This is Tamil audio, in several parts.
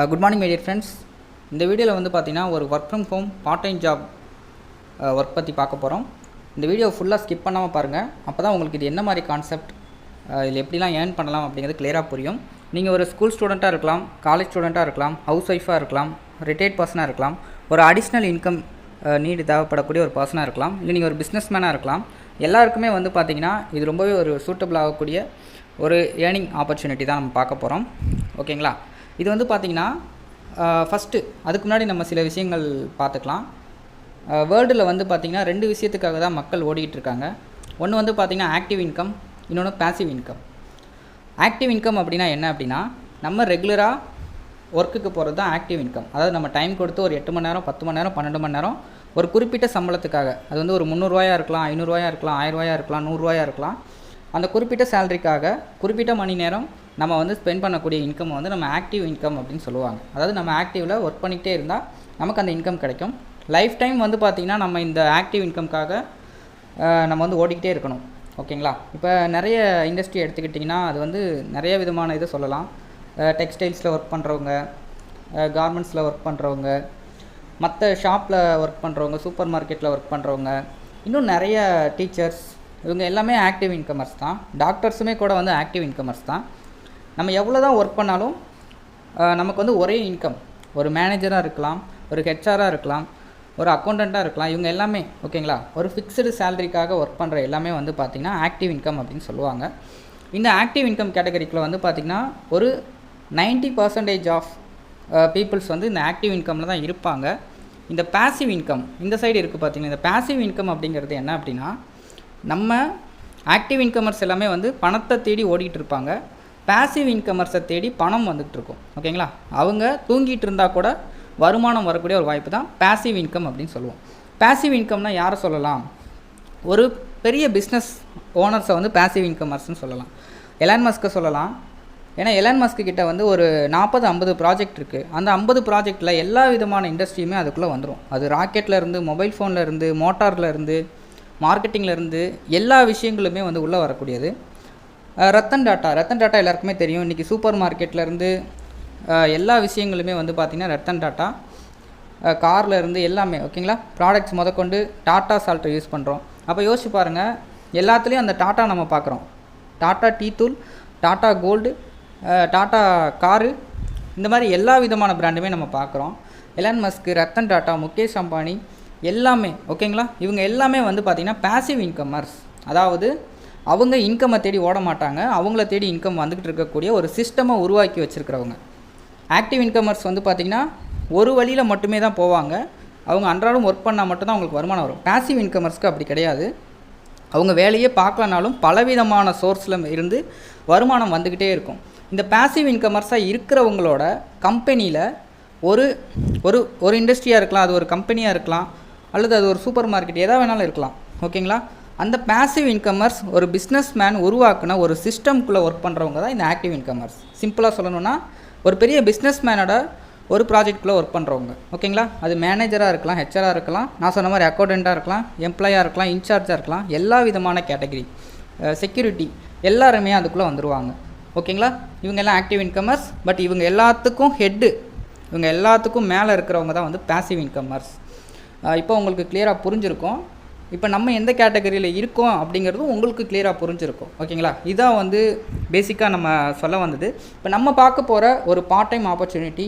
Good morning my dear friends. இந்த வீடியோவில் வந்து பார்த்தீங்கன்னா ஒரு work from home part time job work பற்றி பார்க்க போகிறோம். இந்த வீடியோ ஃபுல்லாக ஸ்கிப் பண்ணாமல் பாருங்கள். அப்போ தான் உங்களுக்கு இது என்ன மாதிரி கான்செப்ட், இதில் எப்படிலாம் ஏர்ன் பண்ணலாம் அப்படிங்கிறது கிளியராக புரியும். நீங்கள் ஒரு ஸ்கூல் ஸ்டூடெண்ட்டாக இருக்கலாம், காலேஜ் ஸ்டூடெண்ட்டாக இருக்கலாம், ஹவுஸ் ஒய்ஃபாக இருக்கலாம், ரிட்டையர்ட் பர்சனாக இருக்கலாம், ஒரு அடிஷ்னல் இன்கம் நீடு தேவைப்படக்கூடிய ஒரு பர்சனாக இருக்கலாம், இல்லை நீங்கள் ஒரு பிஸ்னஸ் மேனாக இருக்கலாம். எல்லாருக்குமே வந்து பார்த்திங்கன்னா இது ரொம்பவே ஒரு சூட்டபிள் ஆகக்கூடிய ஒரு ஏர்னிங் ஆப்பர்ச்சுனிட்டி தான் நம்ம பார்க்க போகிறோம். ஓகேங்களா? இது வந்து பார்த்திங்கன்னா ஃபஸ்ட்டு அதுக்கு முன்னாடி நம்ம சில விஷயங்கள் பார்த்துக்கலாம். வேர்ல்டில் வந்து பார்த்திங்கன்னா 2 விஷயத்துக்காக தான் மக்கள் ஓடிக்கிட்டு இருக்காங்க. ஒன்று வந்து பார்த்திங்கன்னா ஆக்டிவ் இன்கம், இன்னொன்று பேசிவ் இன்கம். ஆக்டிவ் இன்கம் அப்படின்னா என்ன அப்படின்னா, நம்ம ரெகுலராக ஒர்க்குக்கு போகிறது தான் ஆக்டிவ் இன்கம். அதாவது நம்ம டைம் கொடுத்து ஒரு 8 மணி நேரம், 10 மணி நேரம், 12 மணி நேரம் ஒரு குறிப்பிட்ட சம்பளத்துக்காக, அது வந்து ஒரு 300 ரூபாயா இருக்கலாம், 500 ரூபாயா இருக்கலாம், 1000 ரூபாயா இருக்கலாம், 100 ரூபாயா இருக்கலாம். அந்த குறிப்பிட்ட சேலரிக்காக குறிப்பிட்ட மணி நேரம் நம்ம வந்து ஸ்பெண்ட் பண்ணக்கூடிய இன்கம் வந்து நம்ம ஆக்டிவ் இன்கம் அப்படின்னு சொல்லுவாங்க. அதாவது நம்ம ஆக்டிவில் ஒர்க் பண்ணிக்கிட்டே இருந்தால் நமக்கு அந்த இன்கம் கிடைக்கும். லைஃப் டைம் வந்து பார்த்திங்கன்னா நம்ம இந்த ஆக்டிவ் இன்கம்காக நம்ம வந்து ஓடிக்கிட்டே இருக்கணும். ஓகேங்களா? இப்போ நிறைய இண்டஸ்ட்ரி எடுத்துக்கிட்டிங்கன்னா அது வந்து நிறைய விதமான இதை சொல்லலாம். டெக்ஸ்டைல்ஸில் ஒர்க் பண்ணுறவங்க, கார்மெண்ட்ஸில் ஒர்க் பண்ணுறவங்க, மற்ற ஷாப்பில் ஒர்க் பண்ணுறவங்க, சூப்பர் மார்க்கெட்டில் ஒர்க் பண்ணுறவங்க, இன்னும் நிறைய டீச்சர்ஸ், இவங்க எல்லாமே ஆக்டிவ் இன்கமர்ஸ் தான். டாக்டர்ஸுமே கூட வந்து ஆக்டிவ் இன்கமர்ஸ் தான். நம்ம எவ்வளோ தான் ஒர்க் பண்ணாலும் நமக்கு வந்து ஒரே இன்கம். ஒரு மேனேஜராக இருக்கலாம், ஒரு ஹெச்ஆராக இருக்கலாம், ஒரு அக்கௌண்டண்ட்டாக இருக்கலாம், இவங்க எல்லாமே ஓகேங்களா ஒரு ஃபிக்ஸ்டு சேலரிக்காக ஒர்க் பண்ணுற எல்லாமே வந்து பார்த்திங்கன்னா ஆக்டிவ் இன்கம் அப்படின்னு சொல்லுவாங்க. இந்த ஆக்டிவ் இன்கம் கேட்டகரிக்குள்ள வந்து பார்த்திங்கன்னா ஒரு 90% ஆஃப் பீப்புள்ஸ் வந்து இந்த ஆக்டிவ் இன்கமில் தான் இருப்பாங்க. இந்த பேசிவ் இன்கம் இந்த சைடு இருக்குது பார்த்திங்கன்னா. இந்த பேசிவ் இன்கம் அப்படிங்கிறது என்ன அப்படின்னா, நம்ம ஆக்டிவ் இன்கமர்ஸ் எல்லாமே வந்து பணத்தை தேடி ஓடிக்கிட்டு இருப்பாங்க. பேசிவ் இன்கமர்ஸை தேடி பணம் வந்துகிட்டு இருக்கும். ஓகேங்களா? அவங்க தூங்கிட்டு இருந்தால் கூட வருமானம் வரக்கூடிய ஒரு வாய்ப்பு தான் பேசிவ் இன்கம் அப்படின்னு சொல்லுவோம். பேசிவ் இன்கம்னா யாரை சொல்லலாம்? ஒரு பெரிய பிஸ்னஸ் ஓனர்ஸை வந்து பேசிவ் இன்கமர்ஸ்னு சொல்லலாம். எலான் மஸ்க்கை சொல்லலாம். ஏன்னா எலான் மஸ்க்கு கிட்ட வந்து ஒரு 40-50 ப்ராஜெக்ட் இருக்குது. அந்த 50 ப்ராஜெக்டில் எல்லா விதமான இண்டஸ்ட்ரியுமே அதுக்குள்ளே வந்துடும். அது ராக்கெட்டில் இருந்து, மொபைல் ஃபோனில் இருந்து, மோட்டாரில் இருந்து, மார்க்கெட்டிங்கில் இருந்து எல்லா விஷயங்களுமே வந்து உள்ளே வரக்கூடியது. ரத்தன் டாட்டா எல்லாருக்குமே தெரியும். இன்றைக்கி சூப்பர் மார்க்கெட்லேருந்து எல்லா விஷயங்களுமே வந்து பார்த்திங்கன்னா ரத்தன் டாட்டா, காரில் இருந்து எல்லாமே ஓகேங்களா ப்ராடக்ட்ஸ் முதற்கொண்டு டாட்டா சால்ட்டை யூஸ் பண்ணுறோம். அப்போ யோசிச்சு பாருங்கள், எல்லாத்துலேயும் அந்த டாட்டா நம்ம பார்க்குறோம். டாட்டா டீ தூள், டாட்டா கோல்டு, டாட்டா காரு, இந்த மாதிரி எல்லா விதமான பிராண்டுமே நம்ம பார்க்குறோம். எலான் மஸ்க், ரத்தன் டாட்டா, முகேஷ் அம்பானி எல்லாமே ஓகேங்களா இவங்க எல்லாமே வந்து பார்த்திங்கன்னா பேசிவ் இன்கமர்ஸ். அதாவது அவங்க இன்கம்மை தேடி ஓட மாட்டாங்க, அவங்கள தேடி இன்கம் வந்துக்கிட்டு இருக்கக்கூடிய ஒரு சிஸ்டமை உருவாக்கி வச்சுருக்கிறவங்க. ஆக்டிவ் இன்கமர்ஸ் வந்து பார்த்திங்கன்னா ஒரு வழியில் மட்டுமே தான் போவாங்க. அவங்க அன்றாடம் ஒர்க் பண்ணால் மட்டும்தான் அவங்களுக்கு வருமானம் வரும். பேசிவ் இன்கமர்ஸ்க்கு அப்படி கிடையாது. அவங்க வேலையே பார்க்கலனாலும் பலவிதமான சோர்ஸில் இருந்து வருமானம் வந்துக்கிட்டே இருக்கும். இந்த பேசிவ் இன்கமர்ஸாக இருக்கிறவங்களோட கம்பெனியில் ஒரு ஒரு ஒரு இண்டஸ்ட்ரியாக இருக்கலாம், அது ஒரு கம்பெனியாக இருக்கலாம், அல்லது அது ஒரு சூப்பர் மார்க்கெட், எதாக வேணாலும் இருக்கலாம். ஓகேங்களா? அந்த பேசிவ் இன்கமர்ஸ் ஒரு பிஸ்னஸ் மேன் உருவாக்குன ஒரு சிஸ்டம்குள்ளே ஒர்க் பண்ணுறவங்க தான் இந்த ஆக்டிவ் இன்கமர்ஸ். சிம்பிளாக சொல்லணும்னா ஒரு பெரிய பிஸ்னஸ் மேனோட ஒரு ப்ராஜெக்ட்குள்ளே ஒர்க் பண்ணுறவங்க. ஓகேங்களா? அது மேனேஜராக இருக்கலாம், ஹெச்ஆராக இருக்கலாம், நான் சொன்ன மாதிரி அக்கௌண்டண்ட்டாக இருக்கலாம், எம்ப்ளாயாக இருக்கலாம், இன்சார்ஜாக இருக்கலாம், எல்லா விதமான கேட்டகரி, செக்யூரிட்டி எல்லாருமே அதுக்குள்ளே வந்துடுவாங்க. ஓகேங்களா? இவங்க எல்லாம் ஆக்டிவ் இன்கமர்ஸ். பட் இவங்க எல்லாத்துக்கும் ஹெட்டு, இவங்க எல்லாத்துக்கும் மேலே இருக்கிறவங்க தான் வந்து பேசிவ் இன்கமர்ஸ். இப்போ உங்களுக்கு கிளியராக புரிஞ்சிருக்கும். இப்போ நம்ம எந்த கேட்டகரியில் இருக்கோம் அப்படிங்கிறதும் உங்களுக்கு கிளியராக புரிஞ்சிருக்கும். ஓகேங்களா? இதான் வந்து பேசிக்காக நம்ம சொல்ல வந்தது. இப்போ நம்ம பார்க்க போகிற ஒரு பார்ட் டைம் ஆப்பர்ச்சுனிட்டி,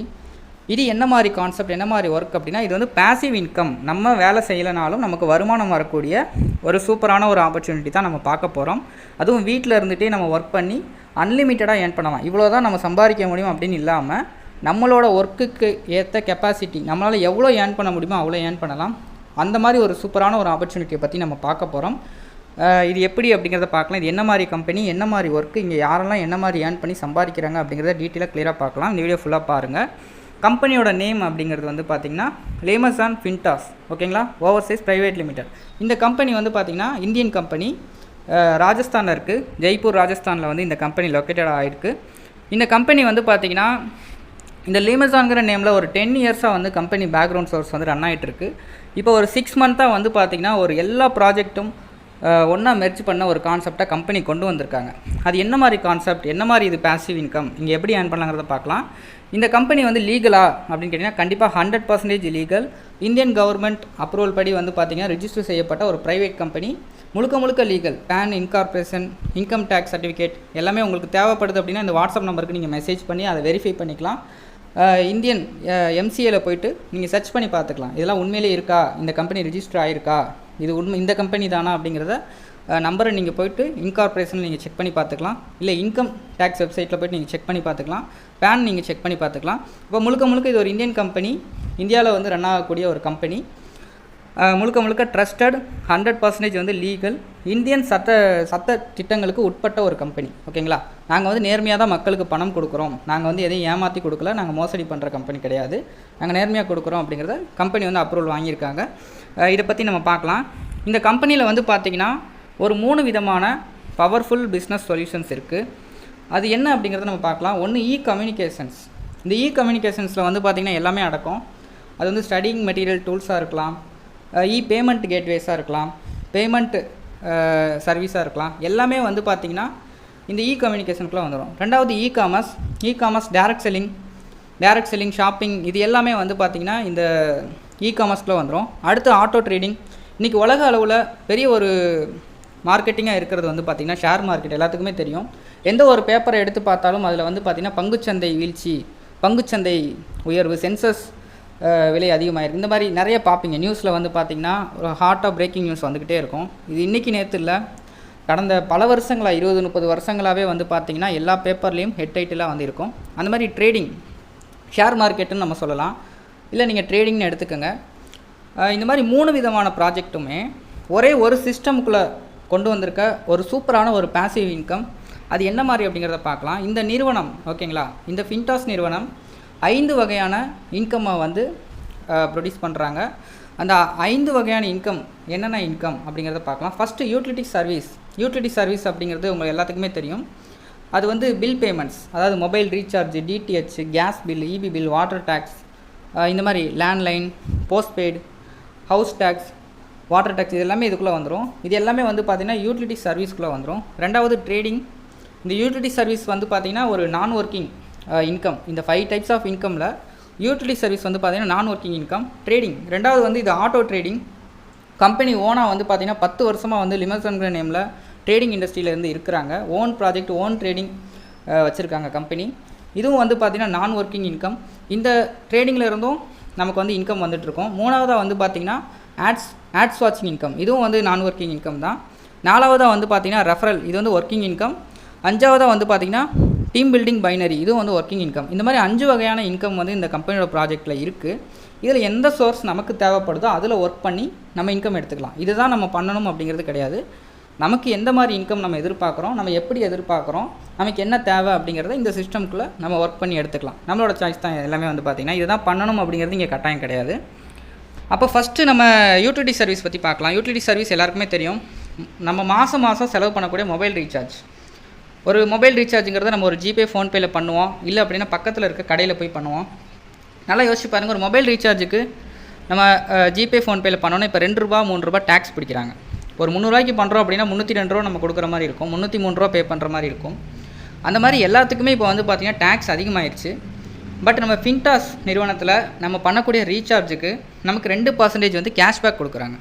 இது என்ன மாதிரி கான்செப்ட், என்ன மாதிரி ஒர்க் அப்படின்னா, இது வந்து பேசிவ் இன்கம். நம்ம வேலை செய்யலைனாலும் நமக்கு வருமானம் வரக்கூடிய ஒரு சூப்பரான ஒரு ஆப்பர்ச்சுனிட்டி தான் நம்ம பார்க்க போகிறோம். அதுவும் வீட்டில் இருந்துகிட்டே நம்ம ஒர்க் பண்ணி அன்லிமிட்டடாக ஏர்ன் பண்ணலாம். இவ்வளோ தான் நம்ம சம்பாதிக்க முடியும் அப்படின்னு இல்லாமல் நம்மளோட ஒர்க்குக்கு ஏற்ற கெப்பாசிட்டி, நம்மளால் எவ்வளோ ஏர்ன் பண்ண முடியுமோ அவ்வளோ ஏர்ன் பண்ணலாம். அந்த மாதிரி ஒரு சூப்பரான ஒரு ஆப்பர்ச்சுனிட்டியை பற்றி நம்ம பார்க்க போகிறோம். இது எப்படி அப்படிங்கிறத பார்க்கலாம். இது என்ன மாதிரி கம்பெனி, என்ன மாதிரி ஒர்க்கு, இங்கே யாரெல்லாம் என்ன மாதிரி ஏர்ன் பண்ணி சம்பாதிக்கிறாங்க அப்படிங்கிறத டீட்டெயிலாக கிளியராக பார்க்கலாம். இந்த வீடியோ ஃபுல்லாக பாருங்கள். கம்பெனியோட நேம் அப்படிங்கிறது வந்து பார்த்திங்கன்னா லேமசான் ஃபின்டாஸ். ஓகேங்களா? Overseas private limited. இந்த கம்பெனி வந்து பார்த்திங்கன்னா இந்தியன் கம்பெனி, ராஜஸ்தானில் இருக்குது. ஜெய்ப்பூர் ராஜஸ்தானில் வந்து இந்த கம்பெனி லொக்கேட்டட் ஆகிருக்கு. இந்த கம்பெனி வந்து பார்த்திங்கன்னா இந்த லேமசான்கிற நேமில் ஒரு 10 இயர்ஸாக வந்து கம்பெனி பேக்ரவுண்ட் சோர்ஸ் வந்து ரன் ஆகிட்டுருக்கு. இப்போ ஒரு 6 மந்த்தாக வந்து பார்த்திங்கன்னா ஒரு எல்லா ப்ராஜெக்ட்டும் ஒன்றா மெர்ஜ் பண்ண ஒரு கான்செப்டை கம்பெனி கொண்டு வந்திருக்காங்க. அது என்ன மாதிரி கான்செப்ட், என்ன மாதிரி இது பேசிவ் இன்கம், இங்கே எப்படி ஏர்ன் பண்ணலாங்கிறத பார்க்கலாம். இந்த கம்பெனி வந்து லீகலா அப்படின்னு கேட்டிங்கன்னா கண்டிப்பாக 100% லீகல். இந்தியன் கவர்மெண்ட் அப்ரூவல் படி வந்து பார்த்திங்கன்னா ரிஜிஸ்டர் செய்யப்பட்ட ஒரு ப்ரைவேட் கம்பெனி. முழுக்க legal. PAN, incorporation, income tax certificate எல்லாமே உங்களுக்கு தேவைப்படுது அப்படின்னா இந்த வாட்ஸ்அப் நம்பருக்கு நீங்கள் மெசேஜ் பண்ணி அதை வெரிஃபை பண்ணிக்கலாம். இந்தியன் எம்சிஏல போய்ட்டு நீங்கள் சர்ச் பண்ணி பார்த்துக்கலாம். இதெல்லாம் உண்மையிலே இருக்கா, இந்த கம்பெனி ரிஜிஸ்டர் ஆகிருக்கா, இது உண்மை இந்த கம்பெனி தானா அப்படிங்கிறத நம்பரை நீங்கள் போய்ட்டு இன்கார்பரேஷன் நீங்கள் செக் பண்ணி பார்த்துக்கலாம். இல்லை இன்கம் டேக்ஸ் வெப்சைட்டில் போய்ட்டு நீங்கள் செக் பண்ணி பார்த்துக்கலாம். பேன் நீங்கள் செக் பண்ணி பார்த்துக்கலாம். இப்போ முழுக்க இது ஒரு இந்தியன் கம்பெனி, இந்தியாவில் வந்து ரன் ஆகக்கூடிய ஒரு கம்பெனி. முழுக்க ட்ரஸ்டட், 100% வந்து லீகல், இந்தியன் சட்ட திட்டங்களுக்கு உட்பட்ட ஒரு கம்பெனி. ஓகேங்களா? நாங்கள் வந்து நேர்மையாக தான் மக்களுக்கு பணம் கொடுக்குறோம். நாங்கள் வந்து எதையும் ஏமாற்றி கொடுக்கல, நாங்கள் மோசடி பண்ணுற கம்பெனி கிடையாது. நாங்கள் நேர்மையாக கொடுக்குறோம் அப்படிங்கிறத கம்பெனி வந்து அப்ரூவல் வாங்கியிருக்காங்க. இதை பற்றி நம்ம பார்க்கலாம். இந்த கம்பெனியில் வந்து பார்த்திங்கன்னா ஒரு 3 விதமான பவர்ஃபுல் பிஸ்னஸ் சொல்யூஷன்ஸ் இருக்குது. அது என்ன அப்படிங்கிறத நம்ம பார்க்கலாம். ஒன்று கம்யூனிகேஷன்ஸ். இந்த கம்யூனிகேஷன்ஸில் வந்து பார்த்திங்கன்னா எல்லாமே அடக்கும். அது வந்து ஸ்டடிங் மெட்டீரியல் டூல்ஸாக இருக்கலாம், பேமெண்ட் கேட்வேஸாக இருக்கலாம், பேமெண்ட் சர்வீஸாக இருக்கலாம். எல்லாமே வந்து பார்த்திங்கன்னா இந்த கம்யூனிகேஷனுக்குள்ளே வந்துடும். ரெண்டாவது இ-காமர்ஸ், டைரக்ட் செல்லிங், ஷாப்பிங், இது எல்லாமே வந்து பார்த்திங்கன்னா இந்த காமர்ஸ்க்குள்ளே வந்துடும். அடுத்து ஆட்டோ ட்ரேடிங். இன்றைக்கி உலக அளவில் பெரிய ஒரு மார்க்கெட்டிங்காக இருக்கிறது வந்து பார்த்திங்கன்னா ஷேர் மார்க்கெட். எல்லாத்துக்குமே தெரியும். எந்த ஒரு பேப்பரை எடுத்து பார்த்தாலும் அதில் வந்து பார்த்திங்கன்னா பங்குச்சந்தை வீழ்ச்சி, பங்குச்சந்தை உயர்வு, சென்சஸ் விலை அதிகமாகிருக்கு, இந்த மாதிரி நிறைய பார்ப்பீங்க. நியூஸில் வந்து பார்த்திங்கன்னா ஒரு ஹாட்டாக பிரேக்கிங் நியூஸ் வந்துக்கிட்டே இருக்கும். இது இன்றைக்கி நேற்று இல்லை, கடந்த பல வருஷங்களாக 20-30 வருஷங்களாகவே வந்து பார்த்திங்கன்னா எல்லா பேப்பர்லேயும் ஹெட்லைட்டெலாம் வந்து இருக்கும். அந்த மாதிரி ட்ரேடிங், ஷேர் மார்க்கெட்டுன்னு நம்ம சொல்லலாம், இல்லை நீங்கள் ட்ரேடிங்னு எடுத்துக்கோங்க. இந்த மாதிரி 3 விதமான ப்ராஜெக்ட்டுமே ஒரே ஒரு சிஸ்டமுக்குள்ளே கொண்டு வந்திருக்க ஒரு சூப்பரான ஒரு பேசிவ் இன்கம். அது என்ன மாதிரி அப்படிங்கிறத பார்க்கலாம். இந்த நிறுவனம், ஓகேங்களா, இந்த ஃபின்டாஸ் நிறுவனம் 5 வகையான இன்கம்மை வந்து ப்ரொடியூஸ் பண்ணுறாங்க. அந்த 5 வகையான இன்கம் என்னென்ன இன்கம் அப்படிங்கிறத பார்க்கலாம். ஃபஸ்ட்டு யூட்டிலிட்டி சர்வீஸ் அப்படிங்கிறது உங்களுக்கு எல்லாத்துக்குமே தெரியும். அது வந்து பில் பேமெண்ட்ஸ், அதாவது mobile recharge, DTH, gas bill, EB bill, water tax, இந்த மாதிரி landline, postpaid, house tax, water tax, இது எல்லாமே இதுக்குள்ளே வந்துடும். இது எல்லாமே வந்து பார்த்திங்கன்னா யூட்டிலிட்டி சர்வீஸ்க்குள்ளே வந்துடும். ரெண்டாவது ட்ரேடிங். இந்த யூட்டிலிட்டி சர்வீஸ் வந்து பார்த்திங்கன்னா ஒரு நான் ஒர்க்கிங் இன்கம். இந்த 5 டைப்ஸ் ஆஃப் இன்கமில் யூட்டிலிட்டி சர்வீஸ் வந்து பார்த்திங்கன்னா நான் ஒர்க்கிங் இன்கம். ட்ரேடிங் ரெண்டாவது வந்து இது ஆட்டோ ட்ரேடிங். கம்பெனி ஓனாக வந்து பார்த்திங்கன்னா 10 வருஷமாக வந்து லிமசன்கிற நேமில் ட்ரேடிங் இண்டஸ்ட்ரியிலேருந்து இருக்கிறாங்க. ஓன் ப்ராஜெக்ட், ஓன் ட்ரேடிங் வச்சுருக்காங்க கம்பெனி. இதுவும் வந்து பார்த்திங்கன்னா நான் ஒர்க்கிங் இன்கம். இந்த ட்ரேடிங்கில் இருந்தும் நமக்கு வந்து இன்கம் வந்துட்டுருக்கோம். மூணாவதாக வந்து பார்த்திங்கன்னா ஆட்ஸ் வாட்சிங் இன்கம். இதுவும் வந்து நான் ஒர்க்கிங் இன்கம் தான். நாலாவதாக வந்து பார்த்திங்கன்னா ரெஃபரல், இது வந்து ஒர்க்கிங் இன்கம். அஞ்சாவதாக வந்து பார்த்திங்கன்னா டீம் பில்டிங் பைனரி, இதுவும் வந்து ஒர்க்கிங் இன்கம். இந்த மாதிரி 5 வகையான இன்கம் வந்து இந்த கம்பெனியோட ப்ராஜெக்ட்டில் இருக்குது. இதில் எந்த சோர்ஸ் நமக்கு தேவைப்படுதோ அதில் ஒர்க் பண்ணி நம்ம இன்கம் எடுத்துக்கலாம். இதுதான் நம்ம பண்ணணும் அப்படிங்கிறது கிடையாது. நமக்கு எந்த மாதிரி இன்கம் நம்ம எதிர்பார்க்குறோம், நம்ம எப்படி எதிர்பார்க்குறோம், நமக்கு என்ன தேவை அப்படிங்கிறத இந்த சிஸ்டம்குள்ளே நம்ம ஒர்க் பண்ணி எடுத்துக்கலாம். நம்மளோட சாய்ஸ் தான் எல்லாமே வந்து பார்த்திங்கன்னா. இதுதான் பண்ணணும் அப்படிங்கிறது இங்கே கட்டாயம் கிடையாது. அப்போ ஃபஸ்ட்டு நம்ம யூட்டிலிட்டி சர்வீஸ் பற்றி பார்க்கலாம். யூட்டிலிட்டி சர்வீஸ் எல்லாருக்குமே தெரியும். நம்ம மாதம் செலவு பண்ணக்கூடிய மொபைல் ரீசார்ஜ். ஒரு மொபைல் ரீசார்ஜுங்கிறத நம்ம ஒரு ஜிபே, ஃபோன்பேயில் பண்ணுவோம், இல்லை அப்படின்னா பக்கத்தில் இருக்க கடையில் போய் பண்ணுவோம். நல்லா யோசிச்சு பாருங்கள். ஒரு மொபைல் ரீசார்ஜுக்கு நம்ம ஜிபே, ஃபோன்பேயில் பண்ணோன்னா இப்போ 2 ரூபா 3 ரூபா டேக்ஸ் பிடிக்கிறாங்க. ஒரு 300 ரூபாய்க்கு பண்ணுறோம் அப்படின்னா 302 ரூபா நம்ம கொடுக்குற மாதிரி இருக்கும், 303 ரூபா பே பண்ணுற மாதிரி இருக்கும். அந்த மாதிரி எல்லாத்துக்குமே இப்போ வந்து பார்த்திங்கன்னா டேக்ஸ் அதிகமாகிடுச்சு. பட் நம்ம ஃபின்டாஸ் நிறுவனத்தில் நம்ம பண்ணக்கூடிய ரீசார்ஜுக்கு நமக்கு 2% வந்து கேஷ்பேக் கொடுக்குறாங்க.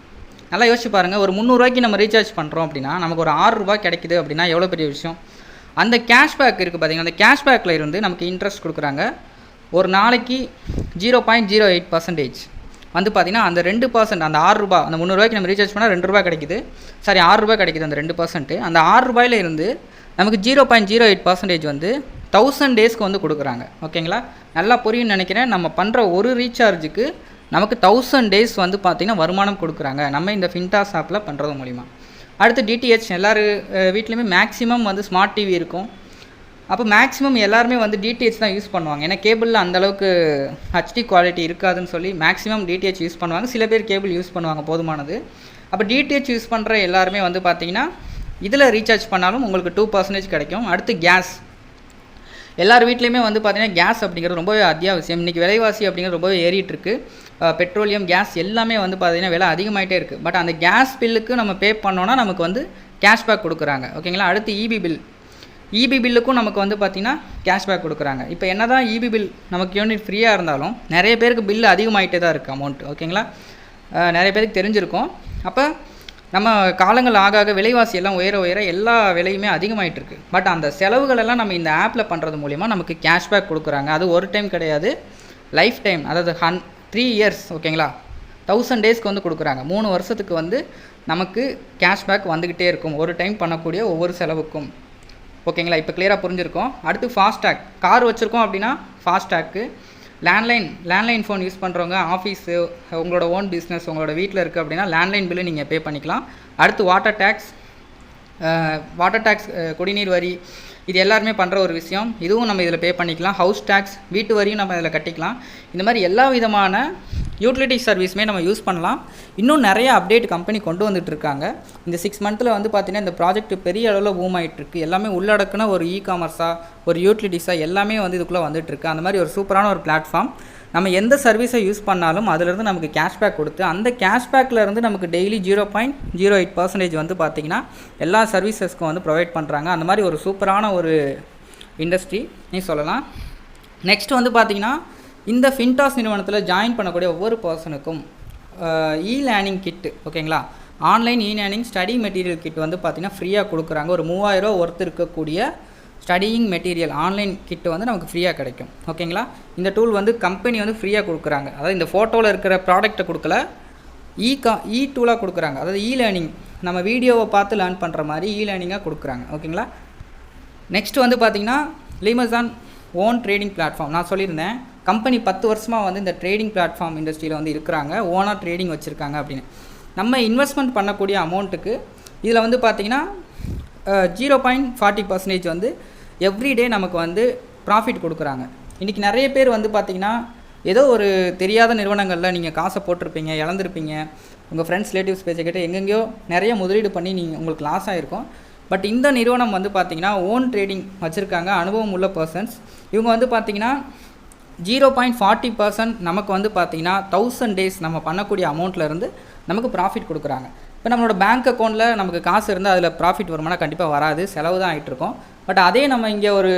நல்லா யோசிச்சு பாருங்கள். ஒரு 300 ரூபாய்க்கு நம்ம ரீசார்ஜ் பண்ணுறோம் அப்படின்னா நமக்கு ஒரு 6 ரூபா கிடைக்குது அப்படின்னா எவ்வளோ பெரிய விஷயம். அந்த கேஷ்பேக் இருக்குது பார்த்திங்கன்னா, அந்த கேஷ்பேக்கில் இருந்து நமக்கு இன்ட்ரெஸ்ட் கொடுக்குறாங்க. ஒரு நாளைக்கு 0.08% வந்து பார்த்திங்கன்னா அந்த 2%, அந்த 6 ரூபா, அந்த 300 ரூபாய்க்கு நம்ம ரீசார்ஜ் பண்ணால் 2 ரூபா கிடைக்குது, 6 ரூபா கிடைக்குது. அந்த 2%, அந்த 6 ரூபாயில் இருந்து நமக்கு 0.08% வந்து 1000 டேஸ்க்கு வந்து கொடுக்குறாங்க. ஓகேங்களா? நல்லா புரியும்னு நினைக்கிறேன். நம்ம பண்ணுற ஒரு ரீசார்ஜுக்கு நமக்கு 1000 டேஸ் வந்து பார்த்திங்கன்னா வருமானம் கொடுக்குறாங்க நம்ம இந்த ஃபின்டாஸ் ஆப்பில் பண்ணுறது மூலிமா. அடுத்து டிடிஹெச். எல்லோரும் வீட்லேயுமே மேக்ஸிமம் வந்து ஸ்மார்ட் டிவி இருக்கும். அப்போ மேக்ஸிமம் எல்லாருமே வந்து டிடிஹெச் தான் யூஸ் பண்ணுவாங்க. ஏன்னா கேபிளில் அந்தளவுக்கு ஹெச்டி குவாலிட்டி இருக்காதுன்னு சொல்லி மேக்ஸிமம் டிடிஹெச் யூஸ் பண்ணுவாங்க. சில பேர் கேபிள் யூஸ் பண்ணுவாங்க, போதுமானது. அப்போ டிடிஹெச் யூஸ் பண்ணுற எல்லாருமே வந்து பார்த்திங்கன்னா இதில் ரீசார்ஜ் பண்ணாலும் உங்களுக்கு 2% கிடைக்கும். அடுத்து கேஸ். எல்லார் வீட்லேயுமே வந்து பார்த்திங்கன்னா கேஸ் அப்படிங்கிறது ரொம்பவே அத்தியாவசியம். இன்றைக்கி விலைவாசி அப்படிங்கிறது ரொம்பவே ஏறிட்டுருக்கு. பெட்ரோலியம், கேஸ் எல்லாமே வந்து பார்த்திங்கன்னா விலை அதிகமாகிட்டே இருக்குது. பட் அந்த கேஸ் பில்லுக்கு நம்ம பே பண்ணோன்னா நமக்கு வந்து கேஷ்பேக் கொடுக்குறாங்க. ஓகேங்களா? அடுத்து இபி பில். இபி பில்லுக்கும் நமக்கு வந்து பார்த்திங்கன்னா கேஷ்பேக் கொடுக்குறாங்க. இப்போ என்ன தான் இபி பில் நமக்கு யூனிட் ஃப்ரீயாக இருந்தாலும் நிறைய பேருக்கு பில்லு அதிகமாகிட்டே தான் இருக்குது அமௌண்ட். ஓகேங்களா, நிறைய பேருக்கு தெரிஞ்சிருக்கும். அப்போ நம்ம காலங்கள் ஆக ஆக விலைவாசி எல்லாம் உயர எல்லா விலையுமே அதிகமாகிட்டு இருக்குது. பட் அந்த செலவுகளெல்லாம் நம்ம இந்த ஆப்பில் பண்ணுறது மூலிமா நமக்கு கேஷ்பேக் கொடுக்குறாங்க. அது ஒரு டைம் கிடையாது, லைஃப் டைம், அதாவது 3 இயர்ஸ். ஓகேங்களா, 1000 டேஸ்க்கு வந்து கொடுக்குறாங்க. 3 வருஷத்துக்கு வந்து நமக்கு கேஷ்பேக் வந்துக்கிட்டே இருக்கும் ஒரு டைம் பண்ணக்கூடிய ஒவ்வொரு செலவுக்கும். ஓகேங்களா, இப்போ கிளியராக புரிஞ்சிருக்கோம். அடுத்து ஃபாஸ்டாக், கார் வச்சுருக்கோம் அப்படின்னா ஃபாஸ்டாக்கு, லேண்ட்லைன் ஃபோன் யூஸ் பண்ணுறவங்க, ஆஃபீஸு, உங்களோட ஓன் பிஸ்னஸ் உங்களோட வீட்டில் இருக்குது அப்படின்னா லேண்ட்லைன் பில்லு நீங்கள் பே பண்ணிக்கலாம். அடுத்து வாட்டர் டேக்ஸ், குடிநீர் வரி, இது எல்லாருமே பண்ணுற ஒரு விஷயம். இதுவும் நம்ம இதில் பே பண்ணிக்கலாம். ஹவுஸ் டேக்ஸ், வீட்டு வரியும் நம்ம இதில் கட்டிக்கலாம். இந்த மாதிரி எல்லா விதமான யூட்டிலிட்டி சர்வீஸுமே நம்ம யூஸ் பண்ணலாம். இன்னும் நிறைய அப்டேட் கம்பெனி கொண்டு வந்துட்டுருக்காங்க. இந்த 6 மந்த்தில் வந்து பார்த்திங்கன்னா இந்த ப்ராஜெக்ட் பெரிய அளவில் பூம் ஆகிட்டுருக்கு. எல்லாமே உள்ளடக்குன ஒரு காமர்ஸாக, ஒரு யூட்டிலிட்டிஸாக எல்லாமே வந்து இதுக்குள்ளே வந்துட்டுருக்கு. அந்த மாதிரி ஒரு சூப்பரான ஒரு பிளாட்ஃபார்ம். நம்ம எந்த சர்வீஸை யூஸ் பண்ணாலும் அதிலிருந்து நமக்கு கேஷ்பேக் கொடுத்து, அந்த கேஷ்பேக்லேருந்து நமக்கு டெய்லி 0.08% வந்து பார்த்திங்கன்னா எல்லா சர்வீசஸ்க்கும் வந்து ப்ரொவைட் பண்ணுறாங்க. அந்த மாதிரி ஒரு சூப்பரான ஒரு இண்டஸ்ட்ரி நீ சொல்லலாம். நெக்ஸ்ட் வந்து பார்த்திங்கன்னா இந்த ஃபின்டாஸ் நிறுவனத்தில் ஜாயின் பண்ணக்கூடிய ஒவ்வொரு பர்சனுக்கும் லேர்னிங் கிட்டு, ஓகேங்களா, online learning study material kit வந்து பார்த்திங்கன்னா ஃப்ரீயாக கொடுக்குறாங்க. ஒரு 3000 ரூபா ஒர்த்து இருக்கக்கூடிய ஸ்டடியிங் மெட்டீரியல் ஆன்லைன் கிட்டு வந்து நமக்கு ஃப்ரீயாக கிடைக்கும். ஓகேங்களா, இந்த டூல் வந்து கம்பெனி வந்து ஃப்ரீயாக கொடுக்குறாங்க. அதாவது இந்த ஃபோட்டோவில் இருக்கிற ப்ராடக்ட்டை கொடுக்கல, டூலாக கொடுக்குறாங்க. அதாவது லேர்னிங், நம்ம வீடியோவை பார்த்து லேர்ன் பண்ணுற மாதிரி லேர்னிங்காக கொடுக்குறாங்க. ஓகேங்களா, நெக்ஸ்ட் வந்து பார்த்திங்கன்னா லிமசான் ஓன் ட்ரேடிங் பிளாட்ஃபார்ம். நான் சொல்லியிருந்தேன் கம்பெனி 10 வருஷமாக வந்து இந்த ட்ரேடிங் பிளாட்ஃபார்ம் இண்டஸ்ட்ரியில் வந்து இருக்கிறாங்க, ஓனாக ட்ரேடிங் வச்சுருக்காங்க அப்படின்னு. நம்ம இன்வெஸ்ட்மெண்ட் பண்ணக்கூடிய அமௌண்ட்டுக்கு இதில் வந்து பார்த்திங்கன்னா 0.40% வந்து எவ்ரிடே நமக்கு வந்து ப்ராஃபிட் கொடுக்குறாங்க. இன்றைக்கி நிறைய பேர் வந்து பார்த்திங்கன்னா ஏதோ ஒரு தெரியாத நிறுவனங்களில் நீங்கள் காசை போட்டிருப்பீங்க, இழந்திருப்பீங்க, உங்கள் ஃப்ரெண்ட்ஸ் ரிலேட்டிவ்ஸ் பேச்சை கேட்டு எங்கெங்கேயோ நிறைய முதலீடு பண்ணி உங்களுக்கு லாஸ் ஆகிருக்கும். பட் இந்த நிறுவனம் வந்து பார்த்திங்கன்னா ஓன் ட்ரேடிங் வச்சுருக்காங்க, அனுபவம் உள்ள பர்சன்ஸ். இவங்க வந்து பார்த்திங்கன்னா 0.40% நமக்கு வந்து பார்த்திங்கன்னா 1000 டேஸ் நம்ம பண்ணக்கூடிய அமௌண்ட்லேருந்து நமக்கு ப்ராஃபிட் கொடுக்குறாங்க. இப்போ நம்மளோட பேங்க் அக்கௌண்ட்டில் நமக்கு காசு இருந்தால் அதில் ப்ராஃபிட் வருமானா கண்டிப்பாக வராது, செலவு தான் ஆகிட்ருக்கோம். பட் அதே நம்ம இங்கே ஒரு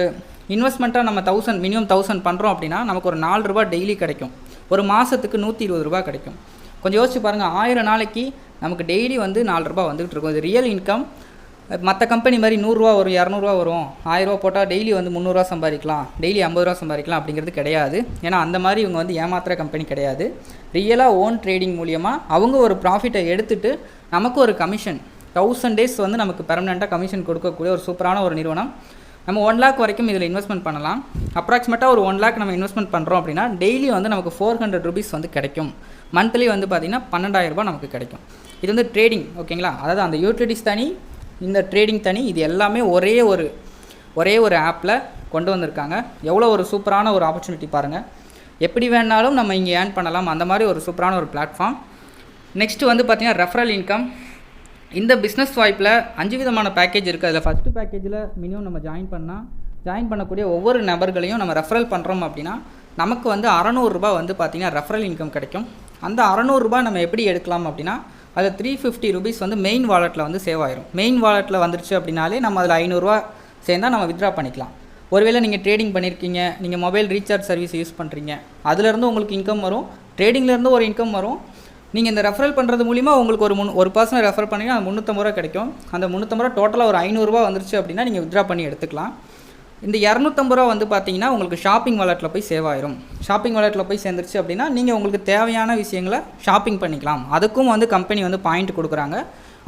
இன்வெஸ்ட்மெண்ட்டாக நம்ம மினிமம் 1000 பண்ணுறோம் அப்படின்னா நமக்கு ஒரு 4 ரூபா டெய்லி கிடைக்கும். ஒரு மாதத்துக்கு 120 ரூபா கிடைக்கும். கொஞ்சம் யோசிச்சு பாருங்கள், 1000 நாளைக்கு நமக்கு டெய்லி வந்து 4 ரூபா வந்துகிட்டு இருக்கும். இது ரியல் இன்கம். மற்ற கம்பெனி மாதிரி 100 ரூபா வரும், 200 ரூபா வரும், 1000 ரூபா போட்டால் டெய்லி வந்து 300 ரூபா சம்பாதிக்கலாம், டெய்லி 50 ரூபா சம்பாதிக்கலாம் அப்படிங்கிறது கிடையாது. ஏன்னா அந்த மாதிரி இவங்க வந்து ஏமாத்துகிற கம்பெனி கிடையாது. ரியலாக ஓன் ட்ரேடிங் மூலியமாக அவங்க ஒரு ப்ராஃபிட்டை எடுத்துகிட்டு நமக்கு ஒரு கமிஷன் 1000 டேஸ் வந்து நமக்கு பெர்மனெண்ட்டாக கமிஷன் கொடுக்கக்கூடிய ஒரு சூப்பரான ஒரு நிறுவனம். நம்ம 1 lakh வரைக்கும் இதில் இன்வெஸ்ட்மெண்ட் பண்ணலாம். அப்ராக்சிமேட்டாக ஒரு 1 lakh நம்ம இன்வெஸ்ட்மெண்ட் பண்ணுறோம் அப்படின்னா டெய்லி வந்து நமக்கு 400 rupees வந்து கிடைக்கும். மந்த்லி வந்து பார்த்திங்கன்னா 12,000 ரூபா நமக்கு கிடைக்கும். இது வந்து ட்ரேடிங். ஓகேங்களா, அதாவது அந்த யூட்டிலிட்டிஸ் தனி, இந்த ட்ரேடிங் தனி, இது எல்லாமே ஒரே ஒரு ஆப்பில் கொண்டு வந்திருக்காங்க. எவ்வளோ ஒரு சூப்பரான ஒரு ஆப்பர்ச்சுனிட்டி பாருங்கள். எப்படி வேணாலும் நம்ம இங்கே ஏர்ன் பண்ணலாம், அந்த மாதிரி ஒரு சூப்பரான ஒரு பிளாட்ஃபார்ம். நெக்ஸ்ட்டு வந்து பார்த்திங்கன்னா ரெஃபரல் இன்கம். இந்த பிஸ்னஸ் வாய்ப்பில் 5 விதமான பேக்கேஜ் இருக்குது. அதில் ஃபஸ்ட்டு பேக்கேஜில் மினிமம் நம்ம ஜாயின் பண்ணக்கூடிய ஒவ்வொரு நபர்களையும் நம்ம ரெஃபரல் பண்ணுறோம் அப்படின்னா நமக்கு வந்து 600 ரூபா வந்து பார்த்திங்கன்னா ரெஃபரல் இன்கம் கிடைக்கும். அந்த 600 ரூபா நம்ம எப்படி எடுக்கலாம் அப்படின்னா அதில் 350 rupees வந்து மெயின் வாலெட்டில் வந்து சேவ் ஆயிரும். மெயின் வாலெட்டில் வந்துருச்சு அப்படின்னாலே நம்ம அதில் 500 ரூபா சேர்ந்தால் நம்ம வித்ட்ரா பண்ணிக்கலாம். ஒருவேளை நீங்கள் ட்ரேடிங் பண்ணியிருக்கீங்க, நீங்கள் மொபைல் ரீசார்ஜ் சர்வீஸ் யூஸ் பண்ணுறீங்க, அதுலேருந்து உங்களுக்கு இன்கம் வரும், ட்ரேடிங்லேருந்து ஒரு இன்கம் வரும். நீங்கள் இந்த ரெஃபரல் பண்ணுறது மூலிமா உங்களுக்கு ஒரு பர்சனை ரெஃபர் பண்ணிங்கன்னா அது 350 ரூபா கிடைக்கும். அந்த 350 ரூபா டோட்டலாக ஒரு 500 ரூபா வந்துருச்சு அப்படின்னா நீங்கள் வித்ட்ரா பண்ணி எடுத்துக்கலாம். இந்த 250 ரூபா வந்து பார்த்தீங்கன்னா உங்களுக்கு ஷாப்பிங் வாலெட்டில் போய் சேவ் ஆயிரும். ஷாப்பிங் வாலெட்டில் போய் சேர்ந்துருச்சு அப்படின்னா நீங்கள் உங்களுக்கு தேவையான விஷயங்களை ஷாப்பிங் பண்ணிக்கலாம். அதுக்கும் வந்து கம்பெனி வந்து பாயிண்ட் கொடுக்குறாங்க,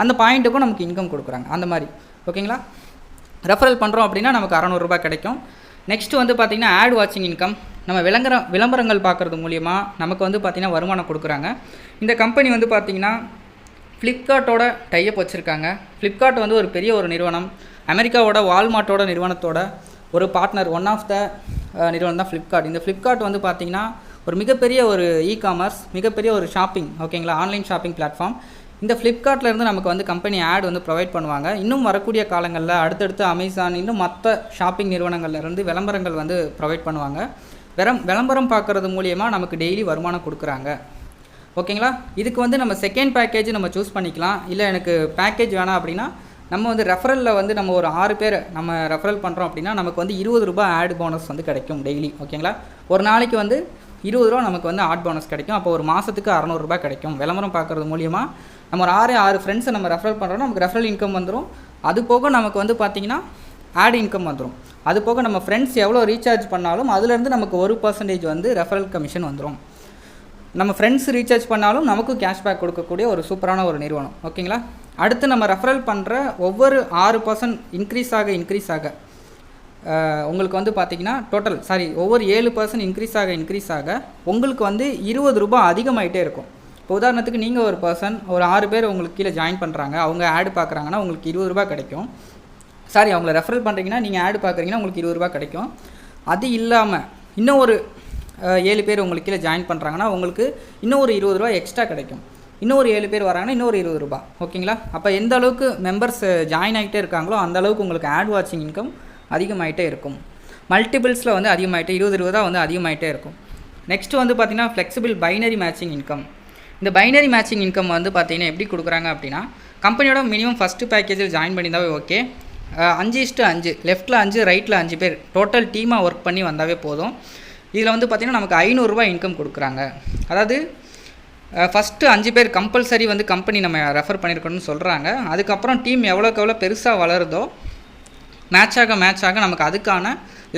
அந்த பாயிண்ட்டுக்கும் நமக்கு இன்கம் கொடுக்குறாங்க. அந்த மாதிரி ஓகேங்களா. ரெஃபரல் பண்ணுறோம் அப்படின்னா நமக்கு 600 ரூபா கிடைக்கும். நெக்ஸ்ட்டு வந்து பார்த்திங்கன்னா ஆட் வாட்சிங் இன்கம். நம்ம விளம்பரங்கள் பார்க்குறது மூலிமா நமக்கு வந்து பார்த்திங்கன்னா வருமானம் கொடுக்குறாங்க. இந்த கம்பெனி வந்து பார்த்திங்கன்னா ஃப்ளிப்கார்ட்டோட டைப் வச்சுருக்காங்க. ஃப்ளிப்கார்ட் வந்து ஒரு பெரிய ஒரு நிறுவனம். அமெரிக்காவோட வால்மார்ட்டோட நிறுவனத்தோட ஒரு பார்ட்னர், ஒன் ஆஃப் த நிறுவனம் தான் ஃப்ளிப்கார்ட். இந்த ஃப்ளிப்கார்ட் வந்து பார்த்திங்கன்னா ஒரு மிகப்பெரிய ஒரு காமர்ஸ், மிகப்பெரிய ஒரு ஷாப்பிங், ஓகேங்களா, ஆன்லைன் ஷாப்பிங் பிளாட்ஃபார்ம். இந்த ஃப்ளிப்கார்ட்லேருந்து நமக்கு வந்து கம்பெனி ஆட் வந்து ப்ரொவைட் பண்ணுவாங்க. இன்னும் வரக்கூடிய காலங்களில் அடுத்தடுத்து அமேசான், இன்னும் மற்ற ஷாப்பிங் நிறுவனங்கள்லேருந்து விளம்பரங்கள் வந்து ப்ரொவைட் பண்ணுவாங்க. விளம்பரம் பார்க்குறது மூலியமாக நமக்கு டெய்லி வருமானம் கொடுக்குறாங்க. ஓகேங்களா. இதுக்கு வந்து நம்ம செகண்ட் பேக்கேஜ் நம்ம சூஸ் பண்ணிக்கலாம். இல்லை எனக்கு பேக்கேஜ் வேணாம் அப்படின்னா நம்ம வந்து ரெஃபரலில் வந்து நம்ம ஒரு 6 பேர் நம்ம ரெஃபரல் பண்ணுறோம் அப்படின்னா நமக்கு வந்து ₹20 ஆட் போனஸ் வந்து கிடைக்கும் டெய்லி. ஓகேங்களா, ஒரு நாளைக்கு வந்து ₹20 நமக்கு வந்து ஆட் போனஸ் கிடைக்கும். அப்போ ஒரு மாதத்துக்கு ₹600 கிடைக்கும். விளம்பரம் பார்க்குறது மூலியமாக நம்ம ஒரு 6 ஃப்ரெண்ட்ஸை நம்ம ரெஃபரல் பண்ணுறோன்னா நமக்கு ரெஃபரல் இன்கம் வந்துடும். அது போக நமக்கு வந்து பார்த்திங்கன்னா ஆட் இன்கம் வந்துடும். அது போக நம்ம ஃப்ரெண்ட்ஸ் எவ்வளோ ரீசார்ஜ் பண்ணாலும் அதுலேருந்து நமக்கு 1% வந்து ரெஃபரல் கமிஷன் வந்துடும். நம்ம ஃப்ரெண்ட்ஸ் ரீசார்ஜ் பண்ணாலும் நமக்கும் கேஷ்பேக் கொடுக்கக்கூடிய ஒரு சூப்பரான ஒரு நிறுவனம். ஓகேங்களா, அடுத்து நம்ம ரெஃபரல் பண்ணுற ஒவ்வொரு 6% இன்க்ரீஸ் ஆக உங்களுக்கு வந்து பார்த்திங்கன்னா ஒவ்வொரு 7% இன்க்ரீஸ் ஆக உங்களுக்கு வந்து ₹20 அதிகமாகிட்டே இருக்கும். இப்போ உதாரணத்துக்கு நீங்கள் ஒரு பர்சன் ஒரு 6 பேர் உங்களுக்கு கீழே ஜாயின் பண்ணுறாங்க, அவங்க ஆடு பார்க்குறாங்கன்னா உங்களுக்கு ₹20 கிடைக்கும். அவங்கள ரெஃபரல் பண்ணுறீங்கன்னா நீங்கள் ஆடு பார்க்குறீங்கன்னா உங்களுக்கு ₹20 கிடைக்கும். அது இல்லாமல் இன்னும் ஒரு 7 பேர் உங்களுக்கு கீழே ஜாயின் பண்ணுறாங்கன்னா உங்களுக்கு இன்னும் ஒரு ₹20 எக்ஸ்ட்ரா கிடைக்கும். இன்னும் ஒரு 7 பேர் வராங்கன்னா இன்னொரு ₹20. ஓகேங்களா, அப்போ எந்த அளவுக்கு மெம்பர்ஸ் ஜாயின் ஆகிட்டே இருக்காங்களோ அந்த அளவுக்கு உங்களுக்கு ஆட் வாட்சிங் இன்கம் அதிகமாகிட்டே இருக்கும். மல்டிபிள்ஸில் வந்து அதிகமாகிட்டே ₹20 வந்து அதிகமாகிட்டே இருக்கும். நெக்ஸ்ட்டு வந்து பார்த்திங்கன்னா ஃப்ளெக்சிபிள் பைனரி மேட்சிங் இன்கம். இந்த பைனரி மேட்சிங் இன்கம் வந்து பார்த்திங்கன்னா எப்படி கொடுக்குறாங்க அப்படின்னா, கம்பெனியோட மினிமம் ஃபஸ்ட்டு பேக்கேஜில் ஜாயின் பண்ணியிருந்தாவே ஓகே. 5:5 லெஃப்ட்டில் 5 ரைட்டில் 5 பேர் டோட்டல் டீமாக ஒர்க் பண்ணி வந்தாவே போதும். இதில் வந்து பார்த்திங்கன்னா நமக்கு ₹500 இன்கம் கொடுக்குறாங்க. அதாவது ஃபஸ்ட்டு 5 பேர் கம்பல்சரி வந்து கம்பெனி நம்ம ரெஃபர் பண்ணியிருக்கணும்னு சொல்கிறாங்க. அதுக்கப்புறம் டீம் எவ்வளோக்கு எவ்வளோ பெருசாக வளருதோ மேட்ச் ஆக நமக்கு அதுக்கான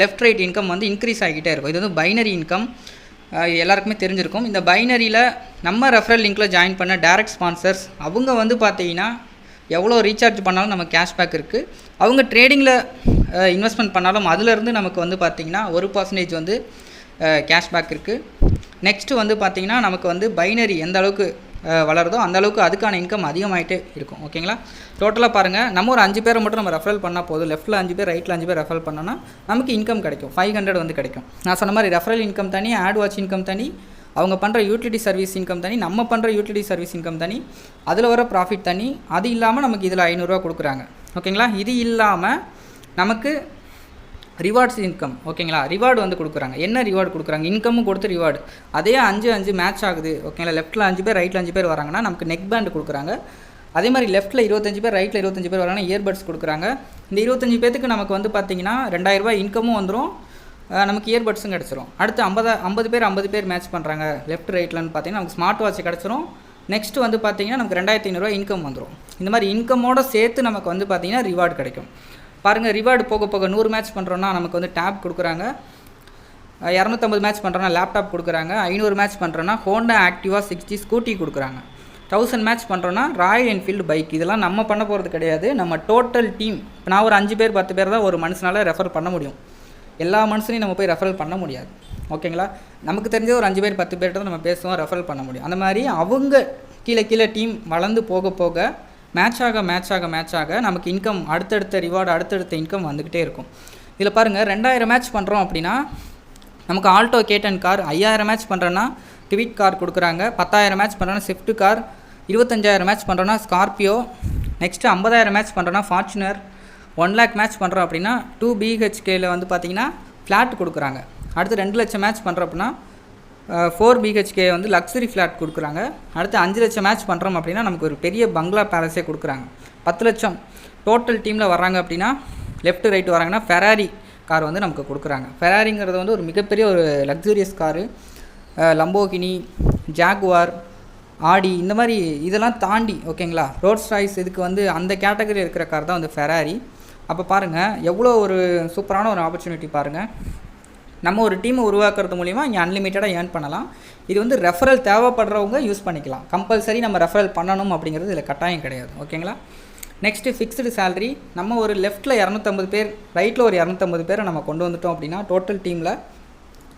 லெஃப்ட் ரைட் இன்கம் வந்து இன்க்ரீஸ் ஆகிக்கிட்டே இருக்கும். இது வந்து பைனரி இன்கம், எல்லாருக்குமே தெரிஞ்சிருக்கும். இந்த பைனரியில் நம்ம ரெஃபரல் லிங்க்கில் ஜாயின் பண்ண டைரக்ட் ஸ்பான்சர்ஸ் அவங்க வந்து பார்த்திங்கன்னா எவ்வளோ ரீசார்ஜ் பண்ணாலும் நமக்கு கேஷ்பேக் இருக்குது. அவங்க ட்ரேடிங்கில் இன்வெஸ்ட்மெண்ட் பண்ணாலும் அதிலேருந்து நமக்கு வந்து பார்த்திங்கன்னா 1% வந்து கேஷ்பேக் இருக்குது. நெக்ஸ்ட்டு வந்து பார்த்திங்கன்னா நமக்கு வந்து பைனரி எந்த அளவுக்கு வளருதோ அந்த அளவுக்கு அதுக்கான இன்கம் அதிகமாகிட்டே இருக்கும். ஓகேங்களா, டோட்டலாக பாருங்கள், நம்ம ஒரு 5 பேரை மட்டும் நம்ம ரெஃபரல் பண்ணால் போதும். லெஃப்ட்டில் 5 பேர் ரைட்டில் 5 பேர் ரெஃபரல் பண்ணோன்னா நமக்கு இன்கம் கிடைக்கும். 500 வந்து கிடைக்கும். நான் சொன்ன மாதிரி ரெஃபரல் இன்கம் தனி, ஆட் வாட்ச் இன்கம் தனி, அவங்க பண்ணுற யூட்டிலிட்டி சர்வீஸ் இன்கம் தனி, நம்ம பண்ணுற யூட்டிலிட்டி சர்வீஸ் இன்கம் தனி, அதில் வர ப்ராஃபிட் தனி. அது இல்லாமல் நமக்கு இதில் ₹500 கொடுக்குறாங்க. ஓகேங்களா, இது இல்லாமல் நமக்கு ரிவார்ட்ஸ் இன்கம். ஓகேங்களா, ரிவார்டு வந்து கொடுக்குறாங்க. என்ன ரிவார்டு கொடுக்குறாங்க? இன்கமும் கொடுத்து ரிவார்டு. அதே 5 மேட்ச் ஆகுது. ஓகேங்களா, லெஃப்ட்டில் 5 பேர் ரைட்டில் 5 பேர் வராங்கன்னா நமக்கு நெக் பேண்ட் கொடுக்குறாங்க. அதே மாதிரி லெஃப்ட்டில் 25 பேர் ரைட்டில் 25 பேர் வராங்கன்னா இயர்பட்ஸ் கொடுக்குறாங்க. இந்த 25 பேருக்கு நமக்கு வந்து பார்த்திங்கன்னா ₹2000 இன்கமும் வந்துடும், நமக்கு இயர்பட்ஸும் கிடச்சிரும். அடுத்து 50 பேர் மேட்ச் பண்ணுறாங்க லெஃப்ட் ரைட்லன்னு பார்த்திங்கன்னா நமக்கு ஸ்மார்ட் வாட்ச் கிடச்சிரும். நெக்ஸ்ட்டு வந்து பார்த்திங்கன்னா நமக்கு ₹2500 இன்கம் வந்துடும். இந்த மாதிரி இன்கமோடு சேர்த்து நமக்கு வந்து பார்த்திங்கன்னா ரிவார்டு கிடைக்கும். பாருங்கள், ரிவார்டு போக 100 மேட்ச் பண்ணுறோன்னா நமக்கு வந்து டேப் கொடுக்குறாங்க. 250 மேட்ச் பண்ணுறோன்னா லேப்டாப் கொடுக்குறாங்க. 500 மேட்ச் பண்ணுறோன்னா ஹோண்டா ஆக்டிவா 60 ஸ்கூட்டி கொடுக்குறாங்க. 1000 மேட்ச் பண்ணுறோன்னா ராயல் என்ஃபீல்டு பைக். இதெல்லாம் நம்ம பண்ண போகிறது கிடையாது, நம்ம டோட்டல் டீம். இப்போ நான் ஒரு 5 பேர் 10 பேர் தான் ஒரு மனுஷனால் ரெஃபர் பண்ண முடியும். எல்லா மனுஷனையும் நம்ம போய் ரெஃபரல் பண்ண முடியாது. ஓகேங்களா, நமக்கு தெரிஞ்ச ஒரு 5 பேர் 10 பேர்கிட்ட தான் நம்ம பேசுவோம், ரெஃபரல் பண்ண முடியும். அந்த மாதிரி அவங்க கீழே டீம் வளர்ந்து போக மேட்ச் ஆக நமக்கு இன்கம் அடுத்தடுத்த ரிவார்டு அடுத்தடுத்த இன்கம் வந்துக்கிட்டே இருக்கும். இதில் பாருங்கள், 2000 மேட்ச் பண்ணுறோம் அப்படின்னா நமக்கு ஆல்டோ K10 கார், 5000 மேட்ச் பண்ணுறோன்னா டிவிட் கார் கொடுக்குறாங்க, 10000 மேட்ச் பண்ணுறோன்னா ஸ்விஃப்ட் கார், 25000 மேட்ச் பண்ணுறோன்னா ஸ்கார்பியோ, நெக்ஸ்ட்டு 50000 மேட்ச் பண்ணுறோன்னா ஃபார்ச்சுனர், 1 lakh மேட்ச் பண்ணுறோம் அப்படின்னா 2 BHKயில் வந்து பார்த்திங்கன்னா ஃப்ளாட் கொடுக்குறாங்க. அடுத்து 2 லட்சம் மேட்ச் பண்ணுறோம் அப்படின்னா 4 BHK வந்து லக்ஸரி ஃப்ளாட் கொடுக்குறாங்க. அடுத்து 5 லட்சம் மேட்ச் பண்ணுறோம் அப்படின்னா நமக்கு ஒரு பெரிய பங்களா பேலஸே கொடுக்குறாங்க. 10 லட்சம் டோட்டல் டீமில் வராங்க அப்படின்னா லெஃப்ட் ரைட் வராங்கன்னா ஃபெராரி கார் வந்து நமக்கு கொடுக்குறாங்க. ஃபெராரிங்கிறது வந்து ஒரு மிகப்பெரிய ஒரு லக்ஸூரியஸ் காரு. லம்போகினி, ஜாகுவார், ஆடி இந்த மாதிரி இதெல்லாம் தாண்டி ஓகேங்களா, ரோல்ஸ் ராய்ஸ் இதுக்கு வந்து அந்த கேட்டகரி இருக்கிற கார் தான் வந்து ஃபெராரி. அப்போ பாருங்கள் எவ்வளோ ஒரு சூப்பரான ஒரு ஆப்பர்ச்சுனிட்டி பாருங்கள். நம்ம ஒரு டீமை உருவாக்குறது மூலிமா இங்கே அன்லிமிட்டடாக ஏர்ன் பண்ணலாம். இது வந்து ரெஃபரல் தேவைப்படுறவங்க யூஸ் பண்ணிக்கலாம். கம்பல்சரி நம்ம ரெஃபரல் பண்ணணும் அப்படிங்கிறது இதில் கட்டாயம் கிடையாது. ஓகேங்களா, நெக்ஸ்ட்டு ஃபிக்ஸ்டு சேலரி. நம்ம ஒரு லெஃப்ட்டில் 250 பேர் ரைட்டில் ஒரு 250 பேரை நம்ம கொண்டு வந்துட்டோம் அப்படின்னா டோட்டல் டீமில்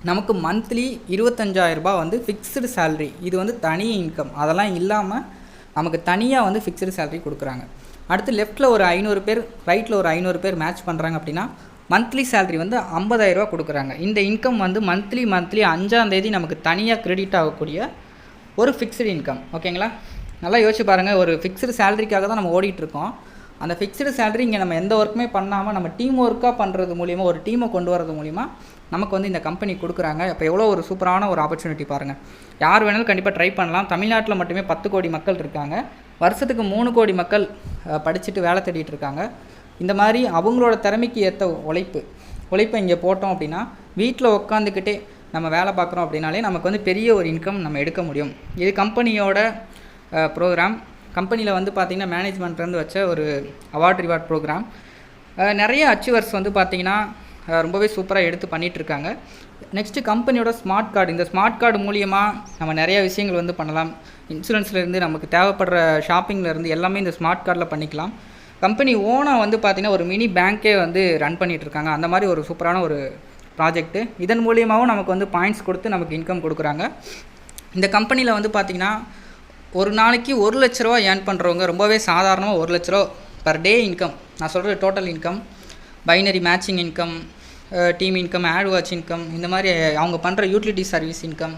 நமக்கு மந்த்லி 25000 வந்து ஃபிக்ஸ்டு சேலரி. இது வந்து தனி இன்கம், அதெல்லாம் இல்லாமல் நமக்கு தனியாக வந்து ஃபிக்ஸ்டு சேலரி கொடுக்குறாங்க. அடுத்து லெஃப்ட்டில் ஒரு 500 பேர் ரைட்டில் ஒரு 500 பேர் மேட்ச் பண்ணுறாங்க அப்படின்னா மந்த்லி சேலரி வந்து 50000 கொடுக்குறாங்க. இந்த இன்கம் வந்து மந்த்லி 5ஆம் தேதி நமக்கு தனியாக கிரெடிட் ஆகக்கூடிய ஒரு ஃபிக்ஸ்டு இன்கம். ஓகேங்களா, நல்லா யோசிச்சு பாருங்கள். ஒரு ஃபிக்ஸ்டு சேலரிக்காக தான் நம்ம ஓடிட்டுருக்கோம். அந்த ஃபிக்ஸ்டு சேலரி இங்கே நம்ம எந்த ஒர்க்குமே பண்ணாமல் நம்ம டீம் ஒர்க்காக பண்ணுறது மூலிமா, ஒரு டீமை கொண்டு வரது மூலிமா நமக்கு வந்து இந்த கம்பெனி கொடுக்குறாங்க. இப்போ எவ்வளோ ஒரு சூப்பரான ஒரு ஆப்பர்ச்சுனிட்டி பாருங்கள். யார் வேணாலும் கண்டிப்பாக ட்ரை பண்ணலாம். தமிழ்நாட்டில் மட்டுமே 10 கோடி மக்கள் இருக்காங்க. வருஷத்துக்கு 3 கோடி மக்கள் படிச்சுட்டு வேலை தேடிட்டு இருக்காங்க. இந்த மாதிரி அவங்களோட திறமைக்கு ஏற்ற உழைப்பை இங்கே போட்டோம் அப்படின்னா வீட்டில் உட்காந்துக்கிட்டே நம்ம வேலை பார்க்குறோம் அப்படின்னாலே நமக்கு வந்து பெரிய ஒரு இன்கம் நம்ம எடுக்க முடியும். இது கம்பெனியோட ப்ரோக்ராம். கம்பெனியில் வந்து பார்த்திங்கன்னா மேனேஜ்மெண்ட்லேருந்து வச்ச ஒரு அவார்ட் ரிவார்ட் ப்ரோக்ராம். நிறைய அச்சீவர்ஸ் வந்து பார்த்திங்கன்னா ரொம்பவே சூப்பராக எடுத்து பண்ணிகிட்ருக்காங்க. நெக்ஸ்ட்டு கம்பெனியோட ஸ்மார்ட் கார்டு. இந்த ஸ்மார்ட் கார்டு மூலியமாக நம்ம நிறைய விஷயங்கள் வந்து பண்ணலாம். இன்சூரன்ஸ்லேருந்து நமக்கு தேவைப்படுற ஷாப்பிங்லேருந்து எல்லாமே இந்த ஸ்மார்ட் கார்டில் பண்ணிக்கலாம். கம்பெனி ஓனாக வந்து பார்த்திங்கன்னா ஒரு மினி பேங்க்கே வந்து ரன் பண்ணிகிட்ருக்காங்க. அந்த மாதிரி ஒரு சூப்பரான ஒரு ப்ராஜெக்ட்டு. இதன் மூலியமாகவும் நமக்கு வந்து பாயிண்ட்ஸ் கொடுத்து நமக்கு இன்கம் கொடுக்குறாங்க. இந்த கம்பெனியில் வந்து பார்த்திங்கன்னா ஒரு நாளைக்கு 1 லட்ச ரூபா ஏர்ன் பண்ணுறவங்க ரொம்பவே சாதாரணமாக 1 லட்ச ரூபா பர் டே இன்கம். நான் சொல்கிறது total income, binary matching income, team income, ad watch income, இந்த மாதிரி அவங்க பண்ணுற யூட்டிலிட்டி சர்வீஸ் இன்கம்,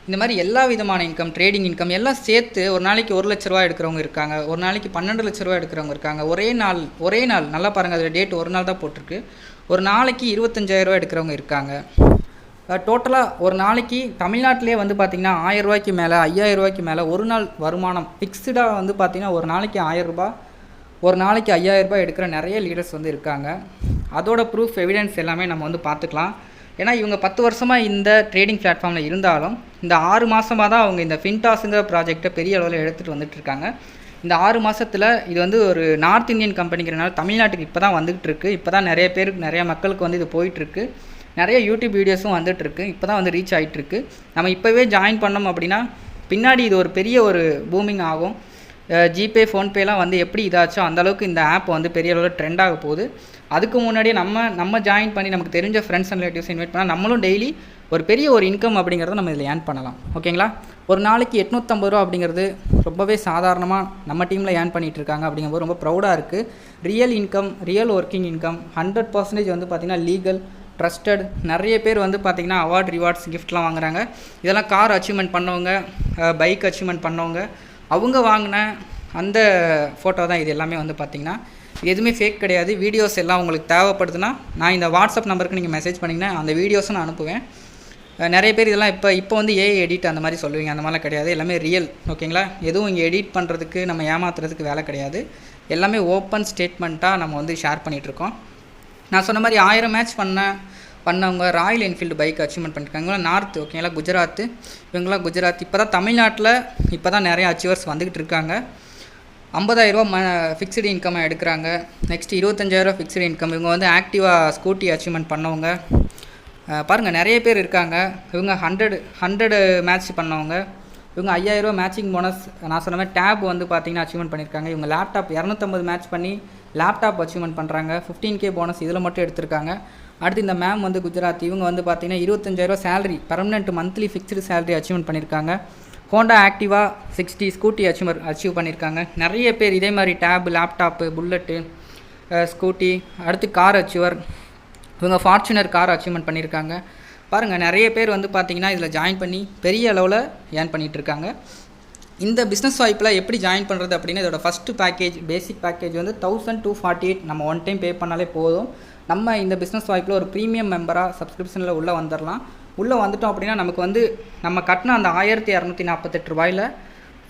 இந்த மாதிரி எல்லா விதமான இன்கம், ட்ரேடிங் இன்கம் எல்லாம் சேர்த்து ஒரு நாளைக்கு 1 லட்ச ரூபா எடுக்கிறவங்க இருக்காங்க. ஒரு நாளைக்கு 12 லட்ச ரூபா எடுக்கிறவங்க இருக்காங்க. ஒரே நாள் நல்லா பாருங்கள், அதில் டேட் ஒரு நாள் தான் போட்டிருக்கு. ஒரு நாளைக்கு 25,000 ரூபா எடுக்கிறவங்க இருக்காங்க. டோட்டலாக ஒரு நாளைக்கு தமிழ்நாட்டிலே வந்து பார்த்திங்கன்னா 1000 ரூபாய்க்கு மேலே, 5000 ரூபாய்க்கு மேலே ஒரு நாள் வருமானம் ஃபிக்ஸ்டாக வந்து பார்த்திங்கன்னா ஒரு நாளைக்கு 1000 ரூபா, ஒரு நாளைக்கு 5000 ரூபாய் எடுக்கிற நிறைய லீடர்ஸ் வந்து இருக்காங்க. அதோட ப்ரூஃப் எவிடன்ஸ் எல்லாமே நம்ம வந்து பார்த்துக்கலாம். ஏன்னா இவங்க 10 வருஷமாக இந்த ட்ரேடிங் பிளாட்ஃபார்மில் இருந்தாலும் இந்த 6 மாதமாக தான் அவங்க இந்த ஃபின்டாஸுங்கிற ப்ராஜெக்டை பெரிய அளவில் எடுத்துகிட்டு வந்துட்டுருக்காங்க. இந்த 6 மாதத்தில் இது வந்து ஒரு நார்த் இந்தியன் கம்பெனிங்கிறனால தமிழ்நாட்டுக்கு இப்போ தான் வந்துகிட்டு இருக்குது. இப்போ தான் நிறைய பேருக்கு, நிறைய மக்களுக்கு வந்து இது போயிட்டுருக்கு. நிறைய யூடியூப் வீடியோஸும் வந்துட்டுருக்கு. இப்போ தான் வந்து ரீச் ஆகிட்டுருக்கு. நம்ம இப்போவே ஜாயின் பண்ணோம் அப்படின்னா பின்னாடி இது ஒரு பெரிய ஒரு பூமிங் ஆகும். ஜிபே, ஃபோன்பேலாம் வந்து எப்படி இதாச்சோ அந்தளவுக்கு இந்த ஆப் வந்து பெரிய அளவில் ட்ரெண்ட் ஆக போகுது. அதுக்கு முன்னாடியே நம்ம ஜாயின் பண்ணி நமக்கு தெரிஞ்ச ஃப்ரெண்ட்ஸ் அண்ட் ரிலேட்டிவ்ஸ் இன்வைட் பண்ணால் நம்மளும் டெய்லி ஒரு பெரிய ஒரு இன்கம் அப்படிங்கிறத நம்ம இதில் ஏர்ன் பண்ணலாம். ஓகேங்களா? ஒரு நாளைக்கு 850 ரூபா அப்படிங்கிறது ரொம்பவே சாதாரணமாக நம்ம டீமில் ஏர்ன் பண்ணிகிட்டு இருக்காங்க. அப்படிங்கும்போது ரொம்ப ப்ரௌடாக இருக்குது. Real income, real working income 100% வந்து பார்த்திங்கன்னா லீகல், ட்ரஸ்டட். நிறைய பேர் வந்து பார்த்திங்கன்னா அவார்ட் ரிவார்ட்ஸ் கிஃப்ட்லாம் வாங்குறாங்க. இதெல்லாம் கார் அச்சீவ்மெண்ட் பண்ணவங்க, பைக் அச்சீவ்மெண்ட் பண்ணவங்க, அவங்க வாங்கின அந்த ஃபோட்டோ தான் இது எல்லாமே வந்து பார்த்திங்கன்னா. எதுவுமே ஃபேக் கிடையாது. வீடியோஸ் எல்லாம் உங்களுக்கு தேவைப்படுதுன்னா நான் இந்த வாட்ஸ்அப் நம்பருக்கு நீங்கள் மெசேஜ் பண்ணிங்கன்னா அந்த வீடியோஸும் நான் அனுப்புவேன். நிறைய பேர் இதெல்லாம் இப்போ வந்து ஏஐ எடிட் அந்த மாதிரி சொல்லுவீங்க. அந்த மாதிரிலாம் கிடையாது. எல்லாமே ரியல். ஓகேங்களா? எதுவும் இங்கே எடிட் பண்ணுறதுக்கு, நம்ம ஏமாத்துறதுக்கு வேலை கிடையாது. எல்லாமே ஓப்பன் ஸ்டேட்மெண்ட்டாக நம்ம வந்து ஷேர் பண்ணிகிட்ருக்கோம். நான் சொன்ன மாதிரி 1000 மேட்ச் பண்ணவங்க ராயல் என்ஃபீல்டு பைக் அச்சீவ்மெண்ட் பண்ணியிருக்காங்க. இவங்களாம் நார்த்து. ஓகேங்களா? குஜராத்து. இவங்களாம் குஜராத். இப்போ தான் தமிழ்நாட்டில் இப்போ தான் நிறைய அச்சீவர்ஸ் வந்துக்கிட்டு இருக்காங்க. 50,000 ரூபா ஃபிக்ஸ்டு இன்கம்மாக எடுக்கிறாங்க. நெக்ஸ்ட் 25,000 ரூபா ஃபிக்ஸ்டு இன்கம். இவங்க வந்து ஆக்டிவாக ஸ்கூட்டி அச்சீவ்மெண்ட் பண்ணவங்க பாருங்கள் நிறைய பேர் இருக்காங்க. இவங்க 100 மேட்ச் பண்ணவங்க. இவங்க 5,000 ரூபா மேட்சிங் போனஸ். நான் சொன்ன மாதிரி டேப் வந்து பார்த்திங்கன்னா அச்சீவ்மெண்ட் பண்ணியிருக்காங்க. இவங்க லேப்டாப் 250 மேட்ச் பண்ணி லேப்டாப் அச்சீவ்மெண்ட் பண்ணுறாங்க. 15K போனஸ் இதில் மட்டும் எடுத்திருக்காங்க. அடுத்து இந்த மேம் வந்து குஜராத். இவங்க வந்து பார்த்திங்கன்னா 25,000 ரூபா salary, permanent monthly fixed salary achievement பண்ணியிருக்காங்க. ஹோண்டா ஆக்டிவா 60 ஸ்கூட்டி அச்சீவ் பண்ணியிருக்காங்க. நிறைய பேர் இதே மாதிரி டேப், லேப்டாப்பு, புல்லட்டு, ஸ்கூட்டி. அடுத்து கார் அச்சீவர். இவங்க ஃபார்ச்சுனர் கார் அச்சீவ்மெண்ட் பண்ணியிருக்காங்க. பாருங்கள் நிறைய பேர் வந்து பார்த்திங்கன்னா இதில் ஜாயின் பண்ணி பெரிய அளவில் ஏர்ன் பண்ணிகிட்ருக்காங்க. இந்த பிஸ்னஸ் வாய்ப்பில் எப்படி ஜாயின் பண்ணுறது அப்படின்னா இதோட ஃபஸ்ட்டு பேக்கேஜ், பேசிக் பேக்கேஜ் வந்து 1248. நம்ம ஒன் டைம் பே பண்ணாலே போதும். நம்ம இந்த பிஸ்னஸ் வாய்ப்பில் ஒரு ப்ரீமியம் மெம்பராக சப்ஸ்கிரிப்ஷனில் உள்ளே வந்துடலாம். உள்ளே வந்துட்டோம் அப்படின்னா நமக்கு வந்து நம்ம கட்டின அந்த 1248 ரூபாயில்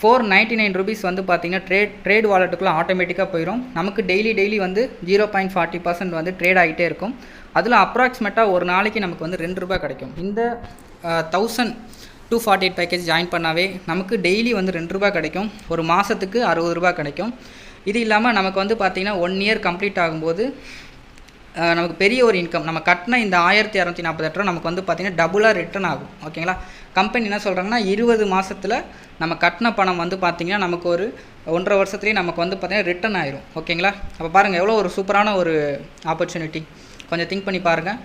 499 rupees வந்து பார்த்திங்கன்னா ட்ரேட் வாலெட்டுக்குள்ளே ஆட்டோமேட்டிக்காக போயிடும். நமக்கு டெய்லி வந்து 0.40% வந்து ட்ரேட் ஆகிட்டே இருக்கும். அதில் அப்ராக்சிமேட்டாக ஒரு நாளைக்கு நமக்கு வந்து 2 ரூபாய் கிடைக்கும். இந்த 1248 பேக்கேஜ் ஜாயின் பண்ணாவே நமக்கு டெய்லி வந்து 2 ரூபாய் கிடைக்கும். ஒரு மாதத்துக்கு 60 ரூபாய் கிடைக்கும். இது இல்லாமல் நமக்கு வந்து பார்த்திங்கன்னா 1 year கம்ப்ளீட் ஆகும்போது நமக்கு பெரிய ஒரு இன்கம். நம்ம கட்டின இந்த 1248 ரூபா நமக்கு வந்து பார்த்திங்கன்னா டபுளாக ரிட்டர்ன் ஆகும். ஓகேங்களா? கம்பெனி என்ன சொல்கிறாங்கன்னா 20 மாதத்தில் நம்ம கட்டின பணம் வந்து பார்த்திங்கன்னா நமக்கு ஒரு 1.5 வருஷத்துலேயே நமக்கு வந்து பார்த்திங்கன்னா ரிட்டர்ன் ஆயிரும். ஓகேங்களா? அப்போ பாருங்கள் எவ்வளோ ஒரு சூப்பரான ஒரு ஆப்பர்ச்சுனிட்டி. கொஞ்சம் திங்க் பண்ணி பாருங்கள்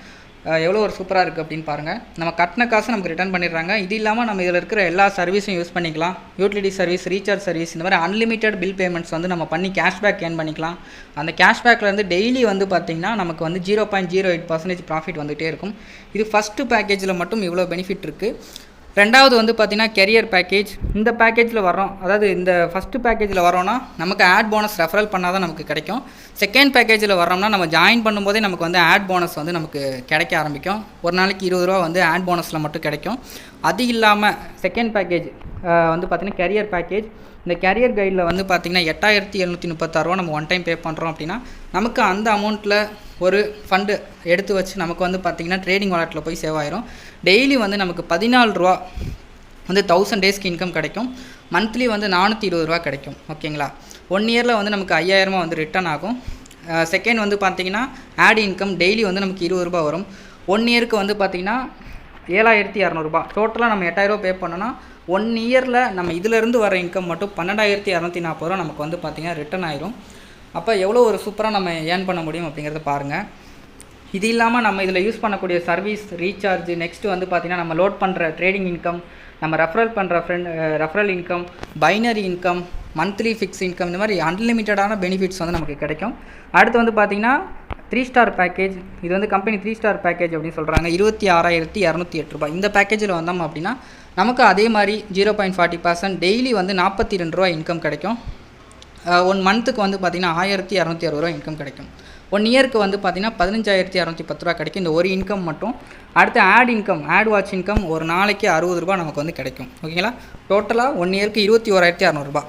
எவ்வளோ ஒரு சூப்பராக இருக்குது அப்படின்னு பாருங்கள். நம்ம கட்டின காசு நமக்கு ரிட்டர்ன் பண்ணிடுறாங்க. இது இல்லாமல் நம்ம இதில் இருக்கிற எல்லா சர்வீஸும் யூஸ் பண்ணிக்கலாம். யூட்டிலிட்டி சர்வீஸ், ரீசார்ஜ் சர்வீஸ், இந்த மாதிரி அன்லிமிட்டட் பில் பேமெண்ட்ஸ் வந்து நம்ம பண்ணி கேஷ்பேக் ஏர்ன் பண்ணிக்கலாம். அந்த கேஷ்பேக்லேருந்து டெய்லி வந்து பார்த்திங்கன்னா நமக்கு வந்து 0.08% ப்ராஃபிட் வந்துகிட்டே இருக்கும். இது ஃபஸ்ட்டு பேக்கேஜில் மட்டும் இவ்வளோ பெனிஃபிட் இருக்குது. ரெண்டாவது வந்து பார்த்திங்கன்னா கெரியர் பேக்கேஜ். இந்த பேக்கேஜில் வரோம், அதாவது இந்த ஃபஸ்ட்டு பேக்கேஜில் வரோன்னா நமக்கு ஆட் போனஸ் ரெஃபரல் பண்ணால் தான் நமக்கு கிடைக்கும். செகண்ட் பேக்கேஜில் வரோம்னா நம்ம ஜாயின் பண்ணும்போதே நமக்கு வந்து ஆட் போனஸ் வந்து நமக்கு கிடைக்க ஆரம்பிக்கும். ஒரு நாளைக்கு 20 ரூபா வந்து ஆட் போனஸில் மட்டும் கிடைக்கும். அது இல்லாமல் செகண்ட் பேக்கேஜ் வந்து பார்த்திங்கன்னா கேரியர் பேக்கேஜ். இந்த கேரியர் கைடில் வந்து பார்த்திங்கன்னா 8736 ரூபா நம்ம ஒன் டைம் பே பண்ணுறோம் அப்படின்னா நமக்கு அந்த அமௌண்ட்டில் ஒரு ஃபண்டு எடுத்து வச்சு நமக்கு வந்து பார்த்திங்கன்னா ட்ரேடிங் வாலெட்டில் போய் சேவ் ஆயிரும். டெய்லி வந்து நமக்கு 14 ரூபா வந்து 1000 டேஸ்க்கு இன்கம் கிடைக்கும். மந்த்லி வந்து 420 ரூபா கிடைக்கும். ஓகேங்களா? 1 இயரில் வந்து நமக்கு 5000 வந்து ரிட்டர்ன் ஆகும். செகண்ட் வந்து பார்த்திங்கன்னா ஆட் இன்கம் டெய்லி வந்து நமக்கு 20 ரூபா வரும். 1 இயருக்கு வந்து பார்த்திங்கன்னா 7200 ரூபா. டோட்டலாக நம்ம 8000 ரூபா பே பண்ணோன்னா 1 இயரில் நம்ம இதிலேருந்து வர இன்கம் மட்டும் 12240 ரூபா நமக்கு வந்து பார்த்திங்கன்னா ரிட்டர்ன் ஆயிரும். அப்போ எவ்வளோ ஒரு சூப்பராக நம்ம ஏர்ன் பண்ண முடியும் அப்படிங்கிறத பாருங்கள். இது இல்லாமல் நம்ம இதில் யூஸ் பண்ணக்கூடிய சர்வீஸ், ரீசார்ஜ், நெக்ஸ்ட்டு வந்து பார்த்திங்கன்னா நம்ம லோட் பண்ணுற ட்ரேடிங் இன்கம், நம்ம ரெஃபரல் பண்ணுற referral income, binary income, monthly fix income, இந்த மாதிரி அன்லிமிட்டடான பெனிஃபிட்ஸ் வந்து நமக்கு கிடைக்கும். அடுத்து வந்து பார்த்திங்கன்னா 3 ஸ்டார் பேக்கேஜ். இது வந்து கம்பெனி 3 ஸ்டார் பேக்கேஜ் அப்படின்னு சொல்கிறாங்க. 26208 ரூபாய். இந்த பேக்கேஜில் வந்தோம் அப்படின்னா நமக்கு அதே மாதிரி 0.40% டெய்லி வந்து 42 ரூபா இன்கம் கிடைக்கும். 1 மந்த்துக்கு வந்து பார்த்திங்கன்னா 1260 ரூபா இன்கம் கிடைக்கும். 1 இயருக்கு வந்து பார்த்திங்கன்னா 15610 ரூபா கிடைக்கும். இந்த ஒரு இன்கம் மட்டும். அடுத்து ad income, ad watch income ஒரு நாளைக்கு 60 ரூபா நமக்கு வந்து கிடைக்கும். ஓகேங்களா? டோட்டலாக 1 இயருக்கு 21600 ரூபா.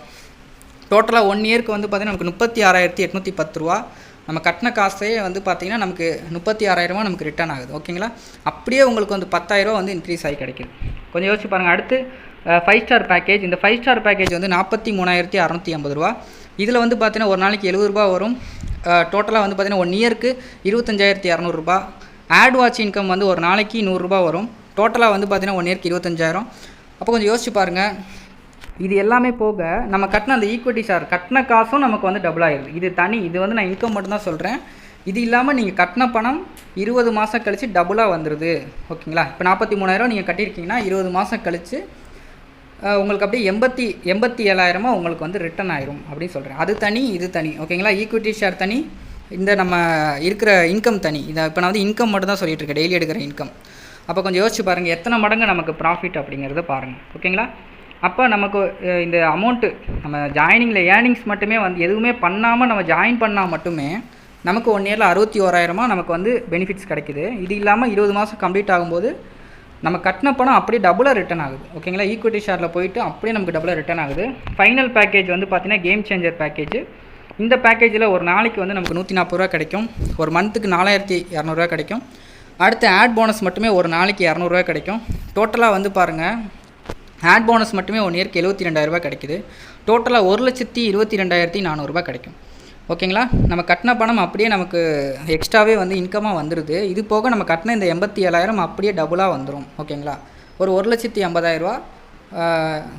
டோட்டலாக 1 இயருக்கு வந்து பார்த்திங்கன்னா நமக்கு 36810 ரூபா. நம்ம கட்டின காசே வந்து பார்த்திங்கன்னா நமக்கு 36000 நமக்கு ரிட்டர்ன் ஆகுது. ஓகேங்களா? அப்படியே உங்களுக்கு வந்து 10000 ரூபா வந்து இன்க்ரீஸ் ஆகி கிடைக்குது. கொஞ்சம் யோசிச்சு பாருங்கள். அடுத்து 5 ஸ்டார் பேக்கேஜ். இந்த 5 ஸ்டார் பேக்கேஜ் வந்து 43650 ரூபா. இதில் வந்து பார்த்திங்கன்னா ஒரு நாளைக்கு 70 ரூபா வரும். டோட்டலாக வந்து பார்த்திங்கன்னா 1 இயருக்கு 25200 ரூபா. ஆட் வாட்ச் இன்கம் வந்து ஒரு நாளைக்கு 100 ரூபா வரும். டோட்டலாக வந்து பார்த்திங்கன்னா 1 இயருக்கு 25000. அப்போ கொஞ்சம் யோசிச்சு பாருங்கள். இது எல்லாமே போக நம்ம கட்டின அந்த ஈக்விட்டி ஷேர் கட்டின காசும் நமக்கு வந்து டபுள் ஆகிடுது. இது தனி, இது வந்து நான் இன்கம் மட்டும்தான் சொல்கிறேன். இது இல்லாமல் நீங்கள் கட்டின பணம் 20 மாதம் கழித்து டபுளாக வந்துடுது. ஓகேங்களா? இப்போ 43000 நீங்கள் கட்டியிருக்கீங்கன்னா 20 மாதம் கழித்து உங்களுக்கு அப்படியே 87,000 உங்களுக்கு வந்து ரிட்டர்ன் ஆயிரும் அப்படின்னு சொல்கிறேன். அது தனி, இது தனி. ஓகேங்களா? ஈக்விட்டி ஷேர் தனி, இந்த நம்ம இருக்கிற இன்கம் தனி. இதை இப்போ நான் வந்து இன்கம் மட்டும் தான் சொல்லிட்டு இருக்கேன், டெய்லி எடுக்கிற இன்கம். அப்போ கொஞ்சம் யோசிச்சு பாருங்கள் எத்தனை மடங்கு நமக்கு ப்ராஃபிட் அப்படிங்கிறத பாருங்கள். ஓகேங்களா? அப்போ நமக்கு இந்த அமௌண்ட்டு நம்ம ஜாயினிங்கில் ஏர்னிங்ஸ் மட்டுமே வந்து எதுவுமே பண்ணாமல் நம்ம ஜாயின் பண்ணால் மட்டுமே நமக்கு 1 இயரில் 61000 நமக்கு வந்து பெனிஃபிட்ஸ் கிடைக்குது. இது இல்லாமல் 20 மாதம் கம்ப்ளீட் ஆகும்போது நம்ம கட்டின பணம் அப்படியே டபுளாக ரிட்டர்ன் ஆகுது. ஓகேங்களா? ஈக்விட்டி ஷேரில் போயிட்டு அப்படியே நமக்கு டபுளாக ரிட்டர்ன் ஆகுது. ஃபைனல் பேக்கேஜ் வந்து பார்த்திங்கன்னா கேம் சேஞ்சர் பேக்கேஜ். இந்த பேக்கேஜில் ஒரு நாளைக்கு வந்து நமக்கு 140 ரூபா கிடைக்கும். ஒரு மந்த்துக்கு 4200 ரூபா கிடைக்கும். அடுத்து ஆட் போனஸ் மட்டுமே ஒரு நாளைக்கு 200 ரூபா கிடைக்கும். டோட்டலாக வந்து பாருங்கள், ஆட் போனஸ் மட்டுமே 1 இயருக்கு 72000 ரூபா கிடைக்குது. டோட்டலாக 1,22,400 ரூபா கிடைக்கும். ஓகேங்களா? நம்ம கட்டின பணம் அப்படியே நமக்கு எக்ஸ்ட்ராவே வந்து இன்கமாக வந்துடுது. இது போக நம்ம கட்டின இந்த 87,000 அப்படியே டபுளாக வந்துடும். ஓகேங்களா? ஒரு 1,80,000 ரூபா,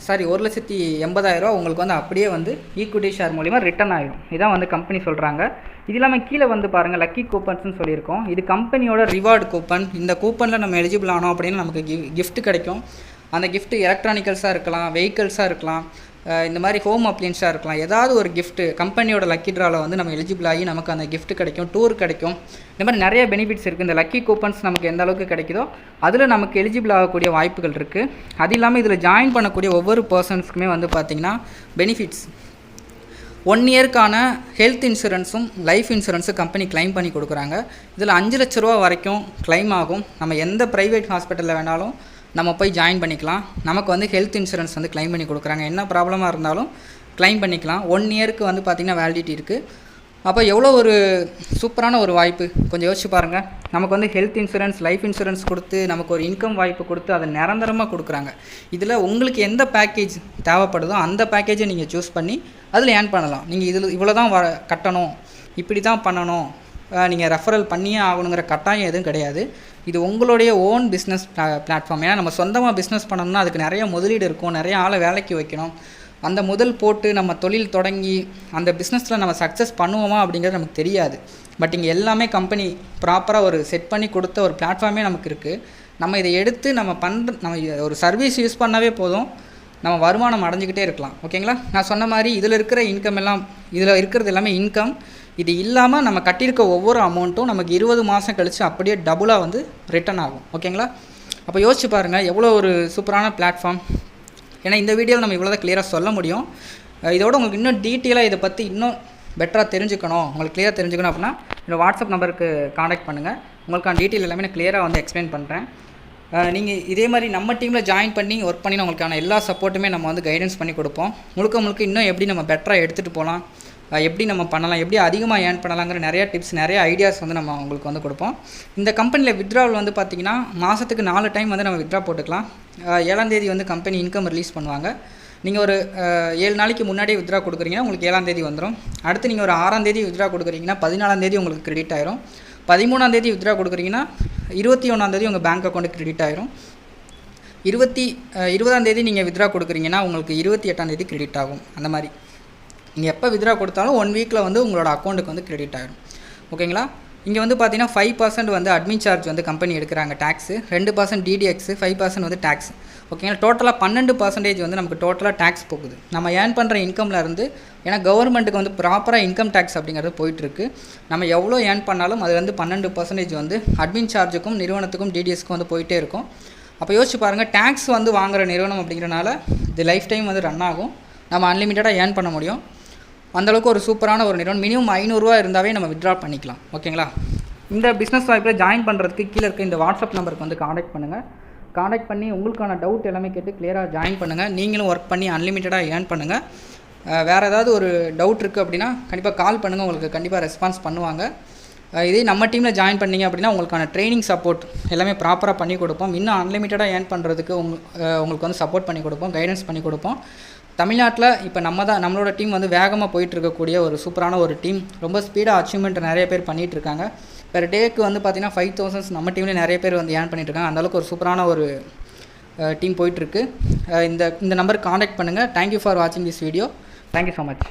சாரி 1,80,000 ரூபா உங்களுக்கு வந்து அப்படியே வந்து ஈக்விட்டி ஷேர் மூலிமா ரிட்டர்ன் ஆகிடும். இதான் வந்து கம்பெனி சொல்கிறாங்க. இது இல்லாமல் கீழே வந்து பாருங்கள் லக்கி கூப்பன்ஸ்னு சொல்லியிருக்கோம். இது கம்பெனியோட ரிவார்டு கூப்பன். இந்த கூப்பனில் நம்ம எலிஜிபிள் ஆனோம் அப்படின்னு நமக்கு கிஃப்ட் கிடைக்கும். அந்த கிஃப்ட்டு எலக்ட்ரானிக்கல்ஸாக இருக்கலாம், வெஹிக்கல்ஸாக இருக்கலாம், இந்த மாதிரி ஹோம் அப்ளையன்ஸாக இருக்கலாம். ஏதாவது ஒரு கிஃப்ட்டு கம்பெனியோட லக்கி ட்ராவில் வந்து நம்ம எலிஜிபிள் ஆகி நமக்கு அந்த கிஃப்ட் கிடைக்கும், டூர் கிடைக்கும். இந்த மாதிரி நிறைய பெனிஃபிட்ஸ் இருக்குது. இந்த லக்கி கூப்பன்ஸ் நமக்கு எந்த அளவுக்கு கிடைக்குதோ அதில் நமக்கு எலிஜிபிள் ஆகக்கூடிய வாய்ப்புகள் இருக்குது. அது இல்லாமல் இதில் ஜாயின் பண்ணக்கூடிய ஒவ்வொரு பர்சன்ஸ்க்குமே வந்து பார்த்திங்கன்னா பெனிஃபிட்ஸ் 1 இயருக்கான ஹெல்த் இன்சூரன்ஸும் லைஃப் இன்சூரன்ஸும் கம்பெனி கிளைம் பண்ணி கொடுக்குறாங்க. இதில் 5 லட்ச ரூபா வரைக்கும் கிளைம் ஆகும். நம்ம எந்த ப்ரைவேட் ஹாஸ்பிட்டலில் வேணாலும் நம்ம போய் ஜாயின் பண்ணிக்கலாம். நமக்கு வந்து ஹெல்த் இன்சூரன்ஸ் வந்து கிளைம் பண்ணி கொடுக்குறாங்க. என்ன ப்ராப்ளமாக இருந்தாலும் கிளைம் பண்ணிக்கலாம். 1 இயருக்கு வந்து பார்த்திங்கன்னா வேலிடிட்டி இருக்குது. அப்போ எவ்வளோ ஒரு சூப்பரான ஒரு வாய்ப்பு கொஞ்சம் யோசிச்சு பாருங்கள். நமக்கு வந்து ஹெல்த் இன்சூரன்ஸ், லைஃப் இன்சூரன்ஸ் கொடுத்து நமக்கு ஒரு இன்கம் வாய்ப்பு கொடுத்து அதை நிரந்தரமாக கொடுக்குறாங்க. இதில் உங்களுக்கு எந்த பேக்கேஜ் தேவைப்படுதோ அந்த பேக்கேஜை நீங்கள் சூஸ் பண்ணி அதில் ஏர்ன் பண்ணலாம். நீங்கள் இதில் இவ்வளோ தான் கட்டணும், இப்படி தான் பண்ணணும், நீங்கள் ரெஃபரல் பண்ணியே ஆகணுங்கிற கட்டாயம் எதுவும் கிடையாது. இது உங்களுடைய ஓன் பிஸ்னஸ் பிளாட்ஃபார்ம். ஏன்னா நம்ம சொந்தமாக பிஸ்னஸ் பண்ணணும்னா அதுக்கு நிறைய முதலீடு இருக்கும், நிறைய ஆளை வேலைக்கு வைக்கணும். அந்த முதல் போட்டு நம்ம தொழில் தொடங்கி அந்த பிஸ்னஸில் நம்ம சக்ஸஸ் பண்ணுவோமா அப்படிங்கிறது நமக்கு தெரியாது. பட் இங்கே எல்லாமே கம்பெனி ப்ராப்பராக ஒரு செட் பண்ணி கொடுத்த ஒரு பிளாட்ஃபார்மே நமக்கு இருக்குது. நம்ம இதை எடுத்து நம்ம ஒரு சர்வீஸ் யூஸ் பண்ணாவே போதும், நம்ம வருமானம் அடைஞ்சிக்கிட்டே இருக்கலாம். ஓகேங்களா? நான் சொன்ன மாதிரி இதில் இருக்கிற இன்கம் எல்லாம், இதில் இருக்கிறது எல்லாமே இன்கம். இது இல்லாமல் நம்ம கட்டியிருக்க ஒவ்வொரு அமௌண்ட்டும் நமக்கு 20 மாதம் கழித்து அப்படியே டபுளாக வந்து ரிட்டர்ன் ஆகும். ஓகேங்களா? அப்போ யோசிச்சு பாருங்கள் எவ்வளோ ஒரு சூப்பரான பிளாட்ஃபார்ம். ஏன்னா இந்த வீடியோவில் நம்ம இவ்வளோ தான் கிளியராக சொல்ல முடியும். இதோட உங்களுக்கு இன்னும் டீட்டெயிலாக இதை பற்றி இன்னும் பெட்டராக தெரிஞ்சுக்கணும், உங்களுக்கு கிளியராக தெரிஞ்சுக்கணும் அப்படின்னா என்னோடய வாட்ஸ்அப் நம்பருக்கு காண்டாக்ட் பண்ணுங்கள். உங்களுக்கான டீட்டெயில் எல்லாமே நான் கிளியராக வந்து எக்ஸ்பிளைன் பண்ணுறேன். நீங்கள் இதே மாதிரி நம்ம டீமில் ஜாயின் பண்ணி ஒர்க் பண்ணி உங்களுக்கான எல்லா சப்போர்ட்டுமே நம்ம வந்து கைடன்ஸ் பண்ணி கொடுப்போம். முழுக்க இன்னும் எப்படி நம்ம பெட்டராக எடுத்துகிட்டு போகலாம், எப்படி நம்ம பண்ணலாம், எப்படி அதிகமாக ஏர்ன் பண்ணலாங்கிற நிறைய டிப்ஸ், நிறைய ஐடியாஸ் வந்து நம்ம உங்களுக்கு வந்து கொடுப்போம். இந்த கம்பெனியில் வித்ட்ராவல் வந்து பார்த்திங்கன்னா மாதத்துக்கு 4 டைம் வந்து நம்ம வித்ட்ரா போட்டுக்கலாம். 7ஆம் தேதி வந்து கம்பெனி இன்கம் ரிலீஸ் பண்ணுவாங்க. நீங்கள் ஒரு 7 நாளைக்கு முன்னாடியே வித்ட்ரா கொடுக்குறீங்கன்னா உங்களுக்கு 7ஆம் தேதி வந்துடும். அடுத்து நீங்கள் ஒரு 6ஆம் தேதி வித்ட்ரா கொடுக்குறீங்கன்னா 14ஆம் தேதி உங்களுக்கு கிரெடிட் ஆயிரும். 13ஆம் தேதி வித்ட்ரா கொடுக்குறீங்கன்னா 21ஆம் தேதி உங்கள் பேங்க் அக்கௌண்ட்டுக்கு கிரெடிட் ஆயிரும். 20ஆம் தேதி நீங்கள் வித்ட்ரா கொடுக்குறீங்கன்னா உங்களுக்கு 28ஆம் தேதி கிரெடிட் ஆகும். அந்த மாதிரி நீங்கள் எப்போ வித்ட்ரா கொடுத்தாலும் 1 வீக்கில் வந்து உங்களோட அக்கௌண்ட்டுக்கு வந்து கிரெடிட் ஆகிடும். ஓகேங்களா? இங்கே வந்து பார்த்தீங்கன்னா 5% வந்து அட்மின் சார்ஜ் வந்து கம்பெனி எடுக்கிறாங்க டேக்ஸு, 2% டிடிஎக்ஸு, 5% வந்து டேக்ஸ். ஓகேங்களா? டோட்டலாக 12% வந்து நமக்கு டோட்டலாக டேக்ஸ் போகுது நம்ம ஏர்ன் பண்ணுற இன்கமில் இருந்து. ஏன்னா கவர்மெண்ட்டுக்கு வந்து ப்ராப்பராக இன்கம் டேக்ஸ் அப்படிங்கிறது போயிட்டுருக்கு. நம்ம எவ்வளோ ஏர்ன் பண்ணாலும் அது வந்து 12% வந்து அட்மின் சார்ஜுக்கும் நிறுவனத்துக்கும் டிடிஎஸ்க்கும் வந்து போயிட்டே இருக்கும். அப்போ யோசிச்சு பாருங்கள், டேக்ஸ் வந்து வாங்குகிற நிறுவனம் அப்படிங்கிறனால இது லைஃப் டைம் வந்து ரன் ஆகும். நம்ம அன்லிமிட்டடாக ஏர்ன் பண்ண முடியும். அந்தளவுக்கு ஒரு சூப்பரான ஒரு நிறுவனம். மினிமம் 500 ரூபா இருந்தாவே நம்ம வித்ட்ரா பண்ணிக்கலாம். ஓகேங்களா? இந்த பிஸ்னஸ் வாய்ப்பில் ஜாயின் பண்ணுறதுக்கு கீழே இருக்க இந்த வாட்ஸ்அப் நம்பருக்கு வந்து காண்டாக்ட் பண்ணுங்கள். காண்டாக்ட் பண்ணி உங்களுக்கான டவுட் எல்லாமே கேட்டு கிளியராக ஜாயின் பண்ணுங்கள். நீங்களும் ஒர்க் பண்ணி அன்லிமிட்டடாக ஏர்ன் பண்ணுங்கள். வேறு ஏதாவது ஒரு டவுட் இருக்குது அப்படின்னா கண்டிப்பாக கால் பண்ணுங்கள், உங்களுக்கு கண்டிப்பாக ரெஸ்பான்ஸ் பண்ணுவாங்க. இதே நம்ம டீமில் ஜாயின் பண்ணிங்க அப்படின்னா உங்களுக்கான ட்ரைனிங் சப்போர்ட் எல்லாமே ப்ராப்பராக பண்ணி கொடுப்போம். இன்னும் அன்லிமிட்டடாக ஏர்ன் பண்ணுறதுக்கு உங்களுக்கு வந்து சப்போர்ட் பண்ணி கொடுப்போம், கைடன்ஸ் பண்ணி கொடுப்போம். தமிழ்நாட்டில் இப்போ நம்மளோட டீம் வந்து வேகமாக போயிட்டுருக்கக்கூடிய ஒரு சூப்பரான ஒரு டீம். ரொம்ப ஸ்பீடாக அச்சீவ்மெண்ட் நிறைய பேர் பண்ணிகிட்ருக்காங்க. பெர் டேக்கு வந்து பார்த்திங்கன்னா 5000 நம்ம டீம்லேயே நிறைய பேர் வந்து ஏர்ன் பண்ணிகிட்ருக்காங்க. அந்தளவுக்கு ஒரு சூப்பரான ஒரு டீம் போயிட்டுருக்கு. இந்த நம்பருக்கு காண்டாக்ட் பண்ணுங்கள். தேங்க்யூ ஃபார் வாட்சிங் this video. Thank you so much.